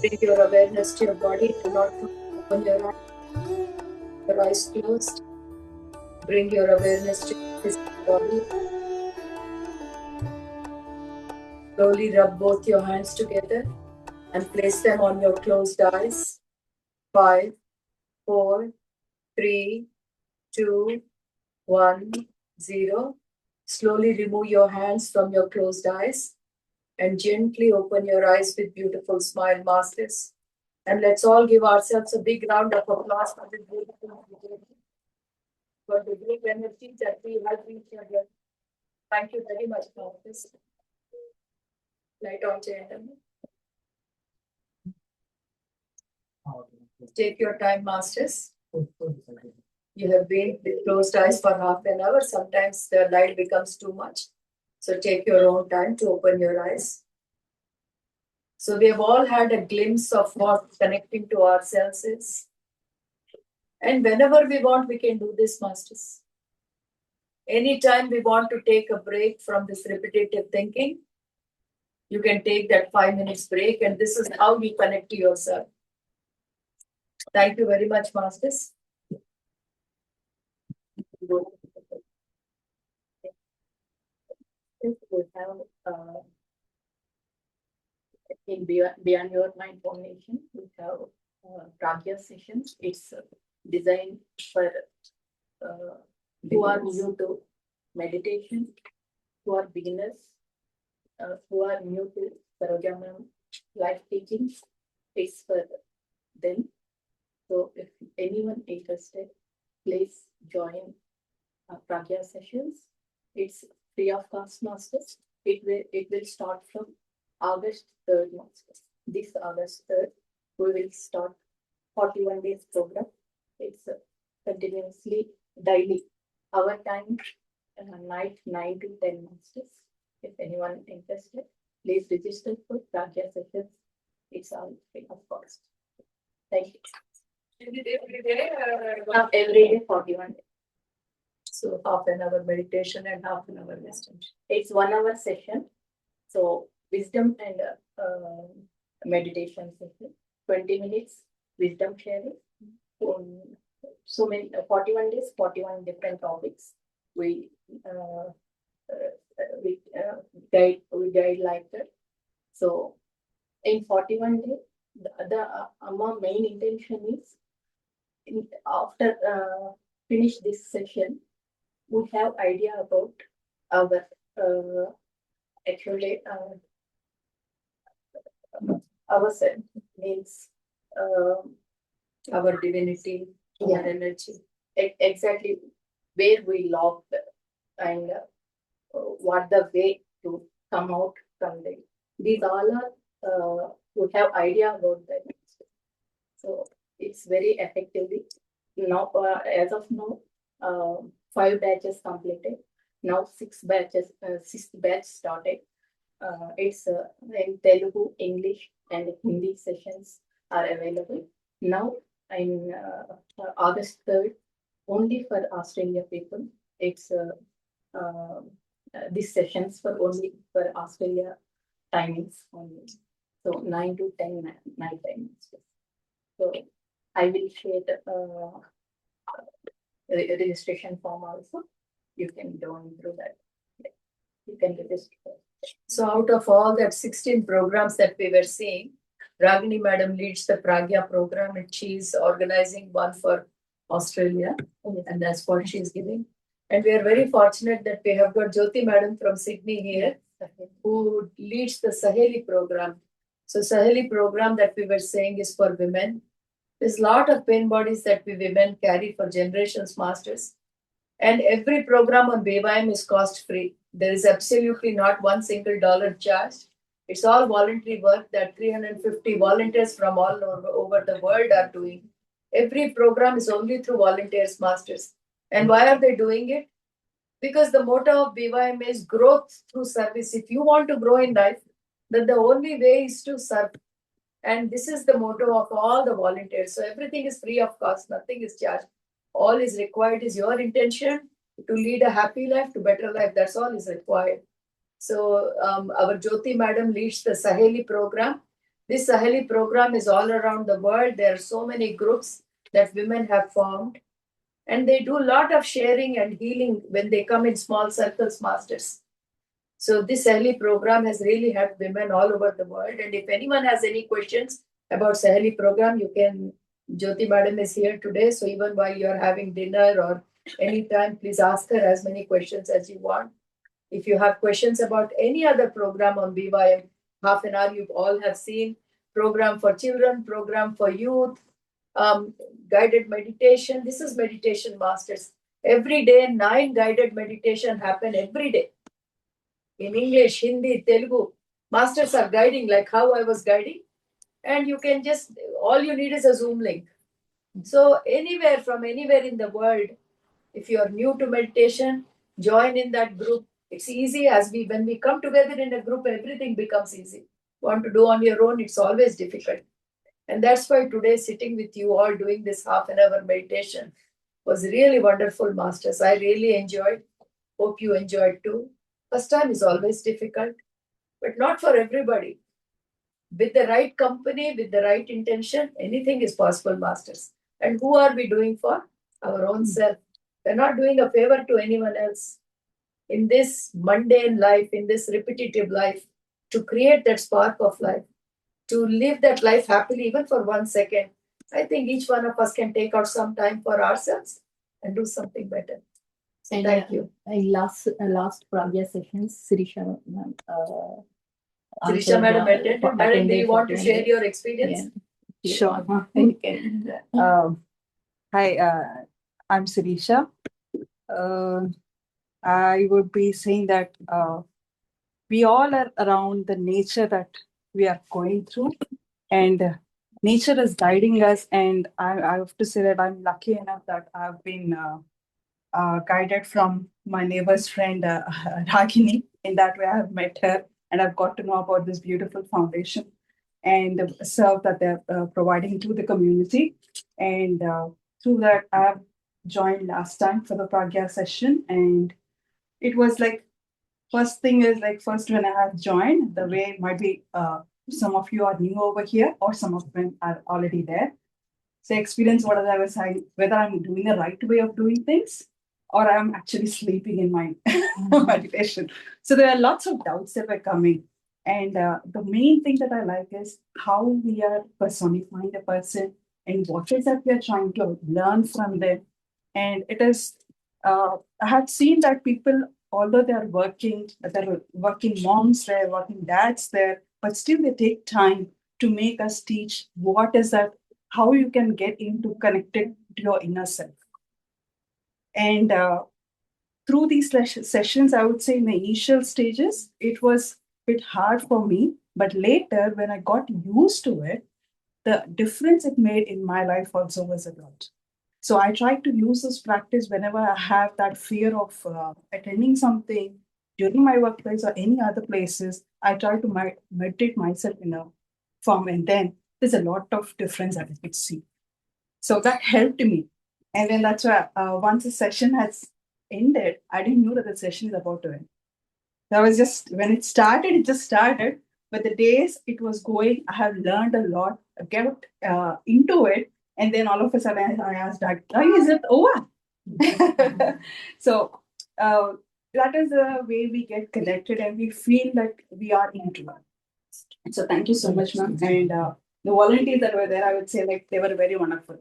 Bring your awareness to your body. Do not open your eyes closed. Bring your awareness to your physical body. Slowly rub both your hands together and place them on your closed eyes. 5, 4, 3, 2, 1, 0. Slowly remove your hands from your closed eyes and gently open your eyes with beautiful smile, masters. And let's all give ourselves a big round of applause for this beautiful meditation, for the great energy that we have each other. Thank you very much, masters. Light on, gentlemen. Take your time, masters. You have been with closed eyes for half an hour. Sometimes the light becomes too much. So take your own time to open your eyes. So we have all had a glimpse of what connecting to ourselves is. And whenever we want, we can do this, masters. Anytime we want to take a break from this repetitive thinking, you can take that 5 minutes break, and this is how you connect to yourself. Thank you very much, masters. We have in Beyond Your Mind Foundation, we have Pragya sessions. It's designed for who are new to meditation, who are beginners, who are new to Sarojama life teachings. It's for them. So if anyone interested, please join Pragya sessions. It's free of cost, masters. It will start from August 3rd, masters. This August 3rd, we will start 41 days program. It's continuously daily. Our time night 9 to 10, masters. If anyone interested, please register for Pragya sessions. It's all free of cost. Thank you. Every day, every day 41 days. So half an hour meditation and half an hour wisdom. It's 1 hour session. So wisdom and meditation session. 20 minutes wisdom sharing. So many 41 days, 41 different topics. We guide like that. So in 41 days, the our main intention is after finish this session, we have idea about our actually ourselves, means our divinity, our energy, exactly where we locked, and what the way to come out from there. These all are we have idea about that. So it's very effectively now as of now 5 batches completed. Now 6 batches, 6th batch started. It's in Telugu, English, and Hindi sessions are available. Now in August 3rd, only for Australia people. It's these sessions for only for Australia timings only. So 9 to 10 night timings. So I will share registration form also. You can go on through that. You can register. So out of all that 16 programs that we were seeing, Ragini madam leads the Pragya program and she's organizing one for Australia and that's what she's giving. And we are very fortunate that we have got Jyoti madam from Sydney here who leads the Saheli program. So Saheli program that we were saying is for women. There's a lot of pain bodies that we women carry for generations masters. And every program on BYM is cost free. There is absolutely not one single dollar charged. It's all voluntary work that 350 volunteers from all over the world are doing. Every program is only through volunteers, masters. And why are they doing it? Because the motto of BYM is growth through service. If you want to grow in life, then the only way is to serve. And this is the motto of all the volunteers. So everything is free of cost, nothing is charged. All is required is your intention to lead a happy life, to better life. That's all is required. So our Jyoti madam leads the Saheli program. This Saheli program is all around the world. There are so many groups that women have formed. And they do a lot of sharing and healing when they come in small circles, masters. So this Saheli program has really helped women all over the world. And if anyone has any questions about Saheli program, you can, Jyoti madam is here today. So even while you're having dinner or anytime, please ask her as many questions as you want. If you have questions about any other program on BYM, half an hour you all have seen, program for children, program for youth, guided meditation. This is meditation masters. Every day, 9 guided meditation happen every day in English, Hindi, Telugu. Masters are guiding like how I was guiding. And you can just, all you need is a Zoom link. So anywhere from anywhere in the world, if you are new to meditation, join in that group. It's easy as when we come together in a group, everything becomes easy. Want to do on your own, it's always difficult. And that's why today sitting with you all doing this half an hour meditation was really wonderful, masters. I really enjoyed. Hope you enjoyed too. First time is always difficult, but not for everybody. With the right company, with the right intention, anything is possible, masters. And who are we doing for? Our own self. We're not doing a favor to anyone else. In this mundane life, in this repetitive life, to create that spark of life, to live that life happily, even for 1 second, I think each one of us can take out some time for ourselves and do something better. So thank you. In last Pragya sessions, Sirisha Sirisha madam attended. Madam, do you want to share your experience? Yeah. Sure. You can. Hi, I'm Sirisha. I would be saying that we all are around the nature that we are going through, and nature is guiding us. And I have to say that I'm lucky enough that I've been guided from my neighbor's friend Ragini. In that way, I have met her and I've got to know about this beautiful foundation and the serve that they're providing to the community. And through that, I've joined last time for the Pragya session, and it was like first thing is like first when I have joined, the way might be some of you are new over here or some of them are already there. So experience what I was saying, whether I'm doing the right way of doing things or I'm actually sleeping in my meditation. So there are lots of doubts that were coming. And the main thing that I like is how we are personifying the person and what is that we are trying to learn from them. And it is, I have seen that people, although they're working moms there, working dads there, but still they take time to make us teach what is that, how you can get into connected to your inner self. And through these sessions, I would say in the initial stages, it was a bit hard for me. But later, when I got used to it, the difference it made in my life also was a lot. So I try to use this practice whenever I have that fear of attending something during my workplace or any other places. I try to meditate myself in a form, and then there's a lot of difference that I could see. So that helped me. And then that's why once the session has ended, I didn't know that the session is about to end. That was just when it started, it just started. But the days it was going, I have learned a lot, I got into it. And then all of a sudden I asked, is it over? So that is the way we get connected and we feel that we are into it. So thank you so much, ma'am. And the volunteers that were there, I would say like they were very wonderful.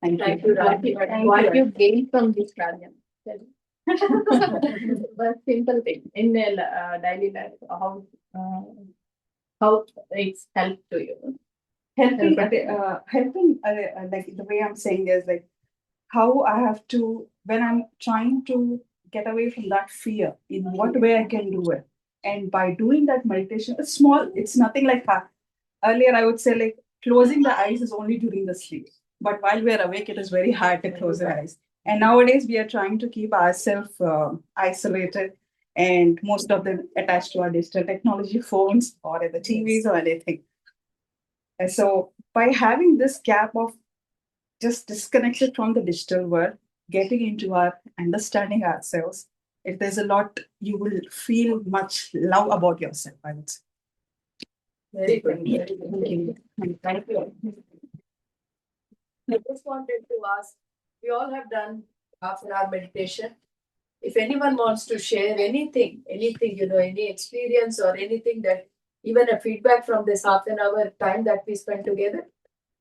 Thank you. Thank you, Raji. What you gain from this program? But simple thing in daily life, how it's helped to you. Helping, Helping. like the way I'm saying is like how I have to, when I'm trying to get away from that fear, in what way I can do it. And by doing that meditation, it's small, it's nothing like that. Earlier, I would say like closing the eyes is only during the sleep. But while we are awake, it is very hard to close our eyes. And nowadays, we are trying to keep ourselves isolated and most of them attached to our digital technology phones or the TVs or anything. And so by having this gap of just disconnected from the digital world, getting into our understanding ourselves, if there's a lot, you will feel much love about yourself, I would say. Very good. Thank you. I just wanted to ask, we all have done half an hour meditation. If anyone wants to share anything, any experience or anything that even a feedback from this half an hour time that we spent together,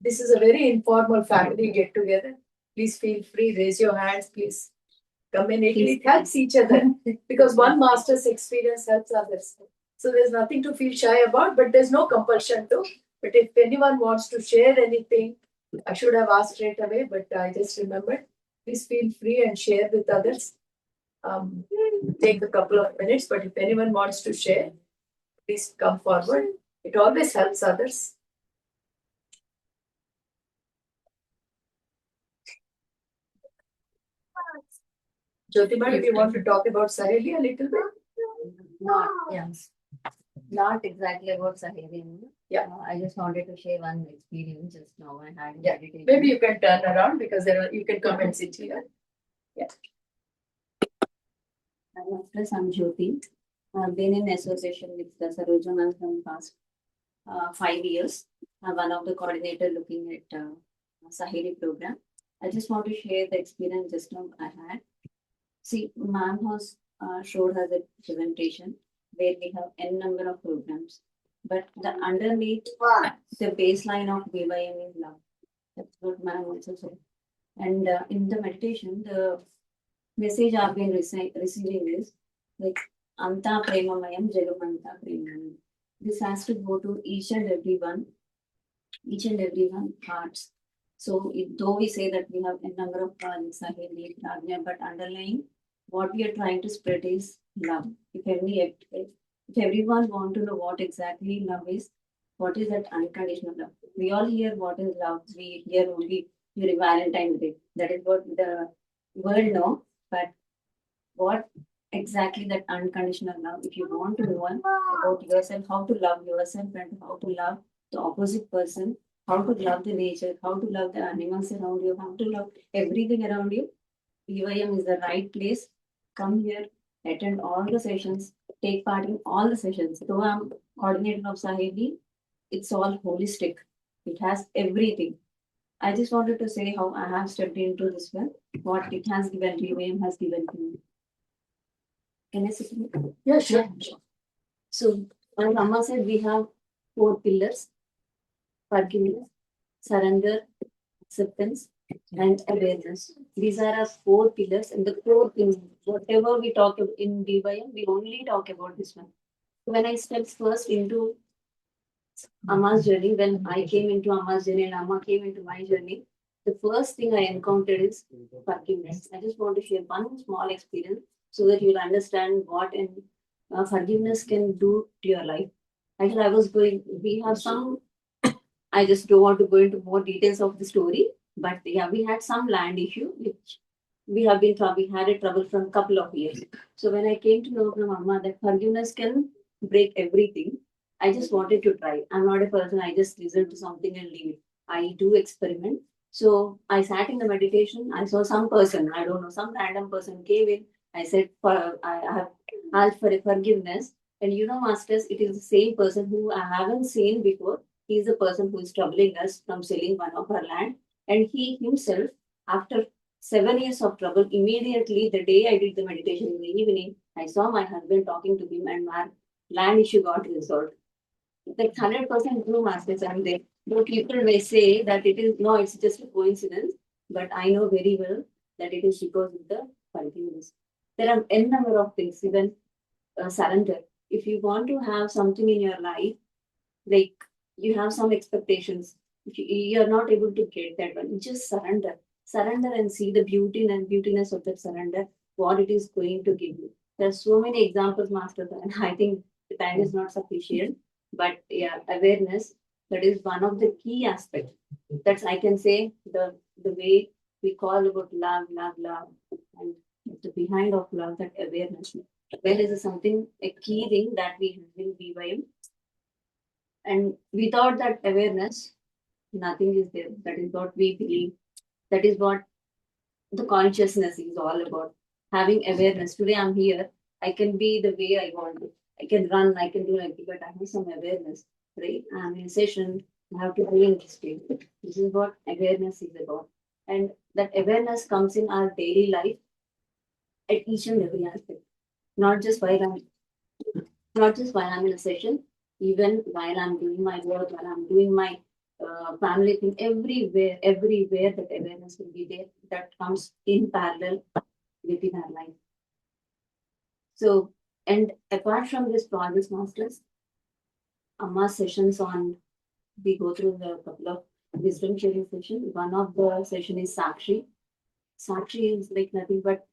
this is a very informal family get together. Please feel free, raise your hands, please communicate. It helps each other because one master's experience helps others. So there's nothing to feel shy about, but there's no compulsion to. But if anyone wants to share anything, I should have asked straight away, but I just remembered. Please feel free and share with others. Take a couple of minutes, but if anyone wants to share, please come forward. It always helps others. Jyotima, do you want to talk about Sareli a little bit? Not exactly about Saheli. Yeah. I just wanted to share one experience just now I had in Yeah. meditation. Maybe you can turn around because you can come and sit here. I'm actress, I'm Jyoti. I've been in association with the Saroja ma'am from past 5 years. I'm one of the coordinator looking at Saheli program. I just want to share the experience just now I had. See, ma'am has showed us a presentation where we have n number of programs, but the underneath the baseline of VYM is love. That's what ma'am also said. And in the meditation, the message I've been receiving is like Anta Premamayam Jagamanta Premamayam. This has to go to each and everyone hearts. So though we say that we have a number of projects, but underlying what we are trying to spread is love. If everyone want to know what exactly love is, what is that unconditional love? We all hear what is love. We hear only during Valentine's Day. That is what the world know. But what exactly that unconditional love? If you want to know about yourself, how to love yourself and how to love the opposite person, how to love the nature, how to love the animals around you, how to love everything around you. EYM is the right place. Come here, attend all the sessions, take part in all the sessions. Though I'm coordinator of Saheli, it's all holistic. It has everything. I just wanted to say how I have stepped into this one, what it has given, EYM has given to me. Can I sit? Yeah, sure. So, my Mama said we have 4 pillars: forgiveness, surrender, acceptance, and awareness. These are our 4 pillars, and the core thing, whatever we talk about in DYM, we only talk about this one. When I stepped first into Amma's journey, when I came into Amma's journey and Amma came into my journey, the first thing I encountered is forgiveness. I just want to share one small experience so that you'll understand what forgiveness can do to your life. Actually, we have some, I just don't want to go into more details of the story, but yeah, we had some land issue, which we had a trouble from a couple of years. So when I came to know from Amma that forgiveness can break everything, I just wanted to try. I'm not a person, I just listen to something and leave it. I do experiment. So I sat in the meditation, I saw some person, I don't know, some random person came in. I said, I have asked for a forgiveness. And you know, masters, it is the same person who I haven't seen before. He is the person who is troubling us from selling one of our land. And he himself, after 7 years of trouble. Immediately, the day I did the meditation in the evening, I saw my husband talking to him, and my land issue got resolved. That's 100% true, masters. And they, though people may say that it is no, it's just a coincidence, but I know very well that it is because of the continuous. There are n number of things, even surrender. If you want to have something in your life, like you have some expectations, if you are not able to get that one, just surrender. Surrender and see the beauty and beautiness of that surrender, what it is going to give you. There are so many examples, Master, and I think the time is not sufficient. But yeah, awareness, that is one of the key aspects. That's I can say the way we call about love, love, love, and the behind of love, that awareness. Awareness is something a key thing that we have in BYM. And without that awareness, nothing is there. That is what we believe. That is what the consciousness is all about. Having awareness. Today I'm here. I can be the way I want to. I can run, I can do like, but I have some awareness, right? I'm in a session, I have to be in this way. This is what awareness is about. And that awareness comes in our daily life at each and every aspect. Not just while I'm in a session, even while I'm doing my work, while I'm doing my family thing, everywhere that awareness will be there, that comes in parallel within our life. So, and apart from this project masters, Amma sessions on, we go through the couple of wisdom sharing sessions. One of the session is Sakshi. Sakshi is like nothing but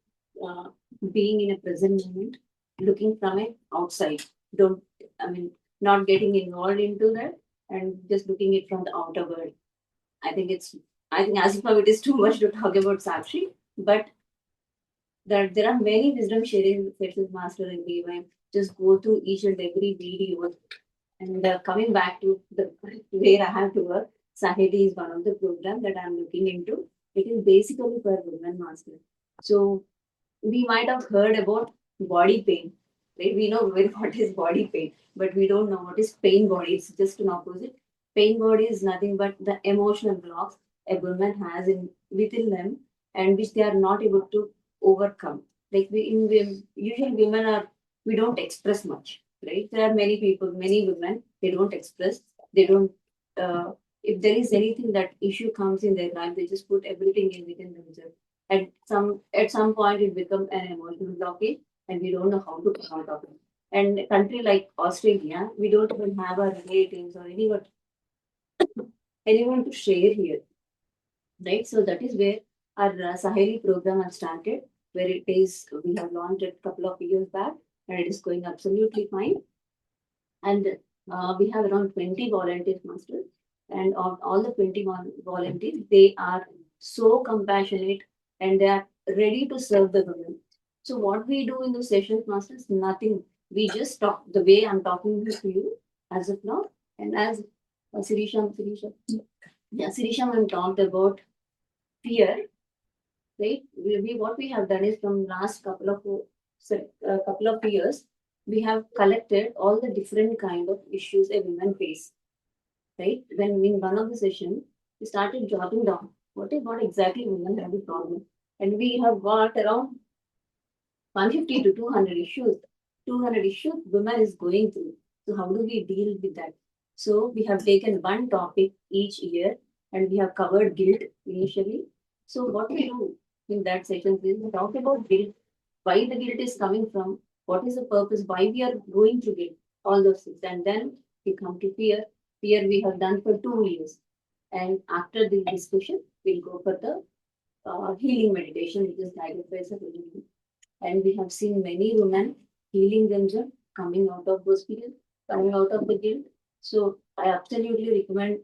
being in a present moment, looking from it outside. Don't, I mean, not getting involved into that and just looking it from the outer world. I think as if now it is too much to talk about Sakshi, but there are many wisdom sharing sessions, Master, in BYM. Just go through each and every video. And coming back to the where I have to work, Sahedi is one of the programs that I'm looking into. It is basically for women, Master. So we might have heard about body pain, right? We know what is body pain, but we don't know what is pain body. It's just an opposite. Pain body is nothing but the emotional blocks a woman has within them, and which they are not able to overcome. Like usually we don't express much, right? There are many people, many women, they don't express, they don't. If there is anything that issue comes in their life, they just put everything in within themselves. At some point it becomes an emotional blockage, and we don't know how to come out of it. And a country like Australia, we don't even have our relatives or anyone to share here, right? So that is where our Saheli program has started, where it is we have launched it a couple of years back, and it is going absolutely fine. And we have around 20 volunteers, Master, and of all the 21 volunteers, they are so compassionate and they are ready to serve the women. So what we do in the sessions, Masters, nothing. We just talk the way I'm talking to you as of now, and as Sirisha, yeah, Sirisha ma'am talked about fear, right? What we have done is from last couple of years, we have collected all the different kind of issues a woman face, right? When in one of the session, we started jotting down what exactly women have the problem, and we have got around 150 to 200 issues. 200 issues women is going through. So how do we deal with that? So we have taken one topic each year, and we have covered guilt initially. So what we do in that session is we talk about guilt, why the guilt is coming from, what is the purpose, why we are going through guilt, all those things. And then we come to fear. Fear we have done for 2 years. And after the discussion, we'll go for the healing meditation, which is guided by the healing. And we have seen many women healing themselves, coming out of those fears, coming out of the guilt. So I absolutely recommend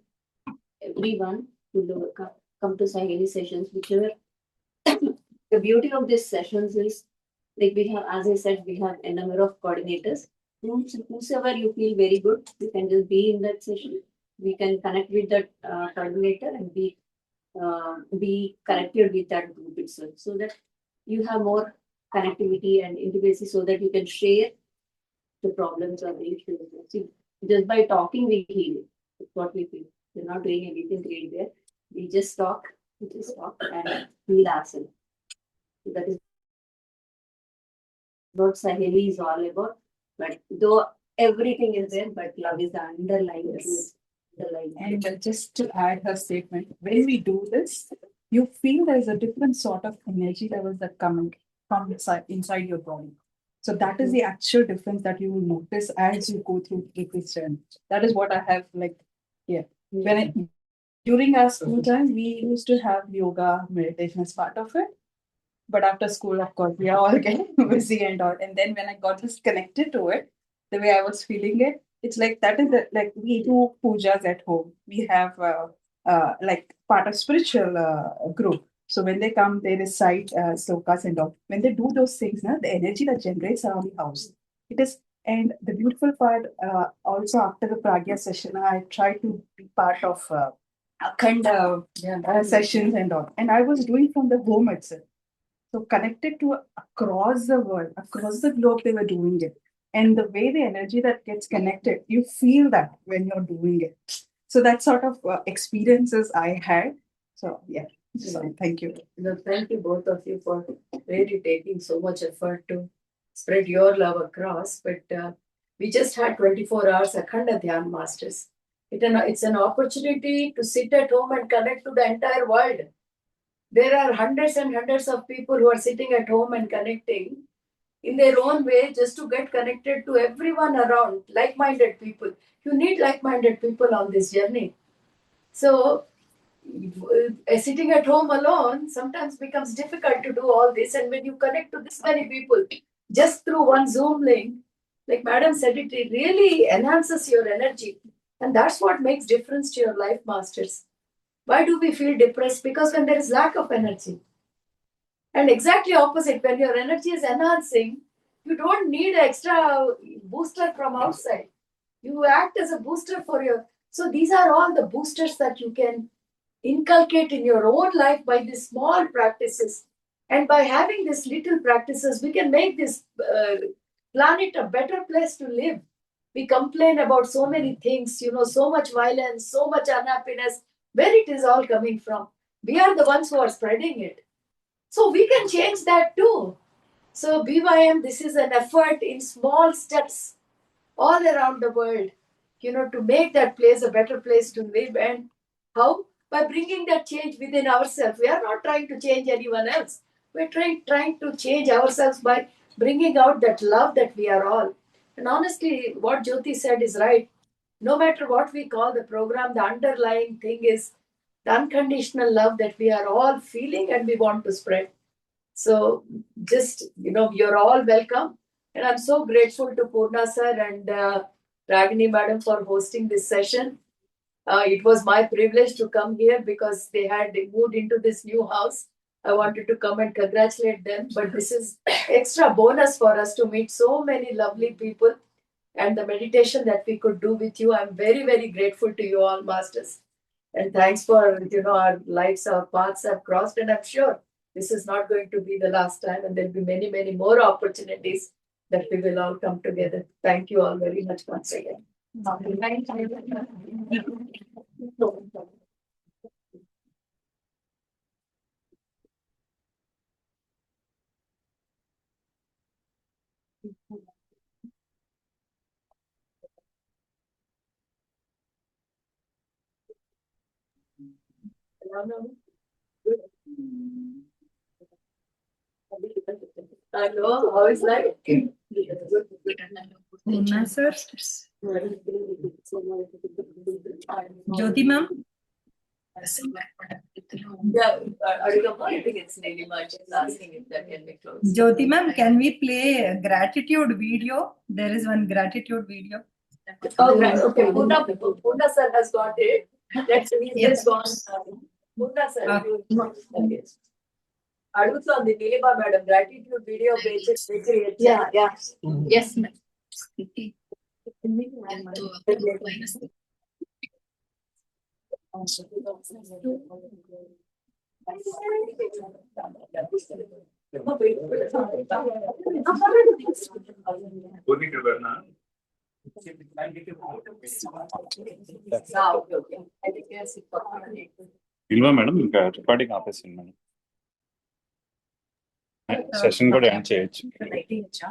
everyone to come to Saheli sessions, whichever. The beauty of these sessions is, like we have, as I said, we have a number of coordinators. Whosoever you feel very good, you can just be in that session. We can connect with that coordinator and be connected with that group itself, so that you have more connectivity and intimacy, so that you can share the problems or the issues. See, just by talking, we heal. That's what we feel. We're not doing anything great there. We just talk and heal ourselves. That is what Saheli is all about. But though everything is there, but love is the underlying truth. And just to add her statement, when we do this, you feel there's a different sort of energy levels that come from inside your body. So that is the actual difference that you will notice as you go through this journey. That is what I have like here. During our school time, we used to have yoga meditation as part of it. But after school, of course, we are all getting busy and all. And then when I got this connected to it, the way I was feeling it, it's like that is the, like we do pujas at home. We have like part of spiritual group. So when they come, they recite slokas and all. When they do those things, the energy that generates around the house, it is. And the beautiful part, also after the pragya session, I try to be part of Akhand sessions and all. And I was doing from the home itself. So connected to across the world, across the globe, they were doing it. And the way the energy that gets connected, you feel that when you're doing it. So that sort of experiences I had. So yeah, so thank you. No, thank you both of you for really taking so much effort to spread your love across. But we just had 24 hours Akhanda Dhyan Masters. It's an opportunity to sit at home and connect to the entire world. There are hundreds and hundreds of people who are sitting at home and connecting in their own way just to get connected to everyone around, like-minded people. You need like-minded people on this journey. So sitting at home alone sometimes becomes difficult to do all this. And when you connect to this many people just through one Zoom link, like Madam said, it really enhances your energy. And that's what makes difference to your life, Masters. Why do we feel depressed? Because when there is lack of energy. And exactly opposite, when your energy is enhancing, you don't need an extra booster from outside. You act as a booster for your. So these are all the boosters that you can inculcate in your own life by these small practices. And by having these little practices, we can make this planet a better place to live. We complain about so many things, so much violence, so much unhappiness. Where it is all coming from? We are the ones who are spreading it. So we can change that too. So BYM, this is an effort in small steps all around the world, to make that place a better place to live. And how? By bringing that change within ourselves. We are not trying to change anyone else. We're trying to change ourselves by bringing out that love that we are all. And honestly, what Jyoti said is right. No matter what we call the program, the underlying thing is the unconditional love that we are all feeling and we want to spread. So just, you're all welcome. And I'm so grateful to Purna sir and Ragini madam for hosting this session. It was my privilege to come here because they had moved into this new house. I wanted to come and congratulate them. But this is extra bonus for us to meet so many lovely people and the meditation that we could do with you. I'm very, very grateful to you all, Masters. And thanks for, our lives, our paths have crossed. And I'm sure this is not going to be the last time. And there'll be many, many more opportunities that we will all come together. Thank you all very much once again. Hello, how is life? Purna sir, Jyoti ma'am, Yeah, I think it's really much asking if that can be closed. Jyoti ma'am, can we play a gratitude video? There is one gratitude video. Oh, right. Okay. Purna sir has got it. Let's he's Yes. just gone. Purna sir, Okay. అడుగుతోంది Neelima madam gratitude video Yeah. Yes, ma'am. ఇల్వా madam ఇంకా recording ఆపేసింది madam session కూడా end చేయొచ్చు. Lighting ఇచ్చా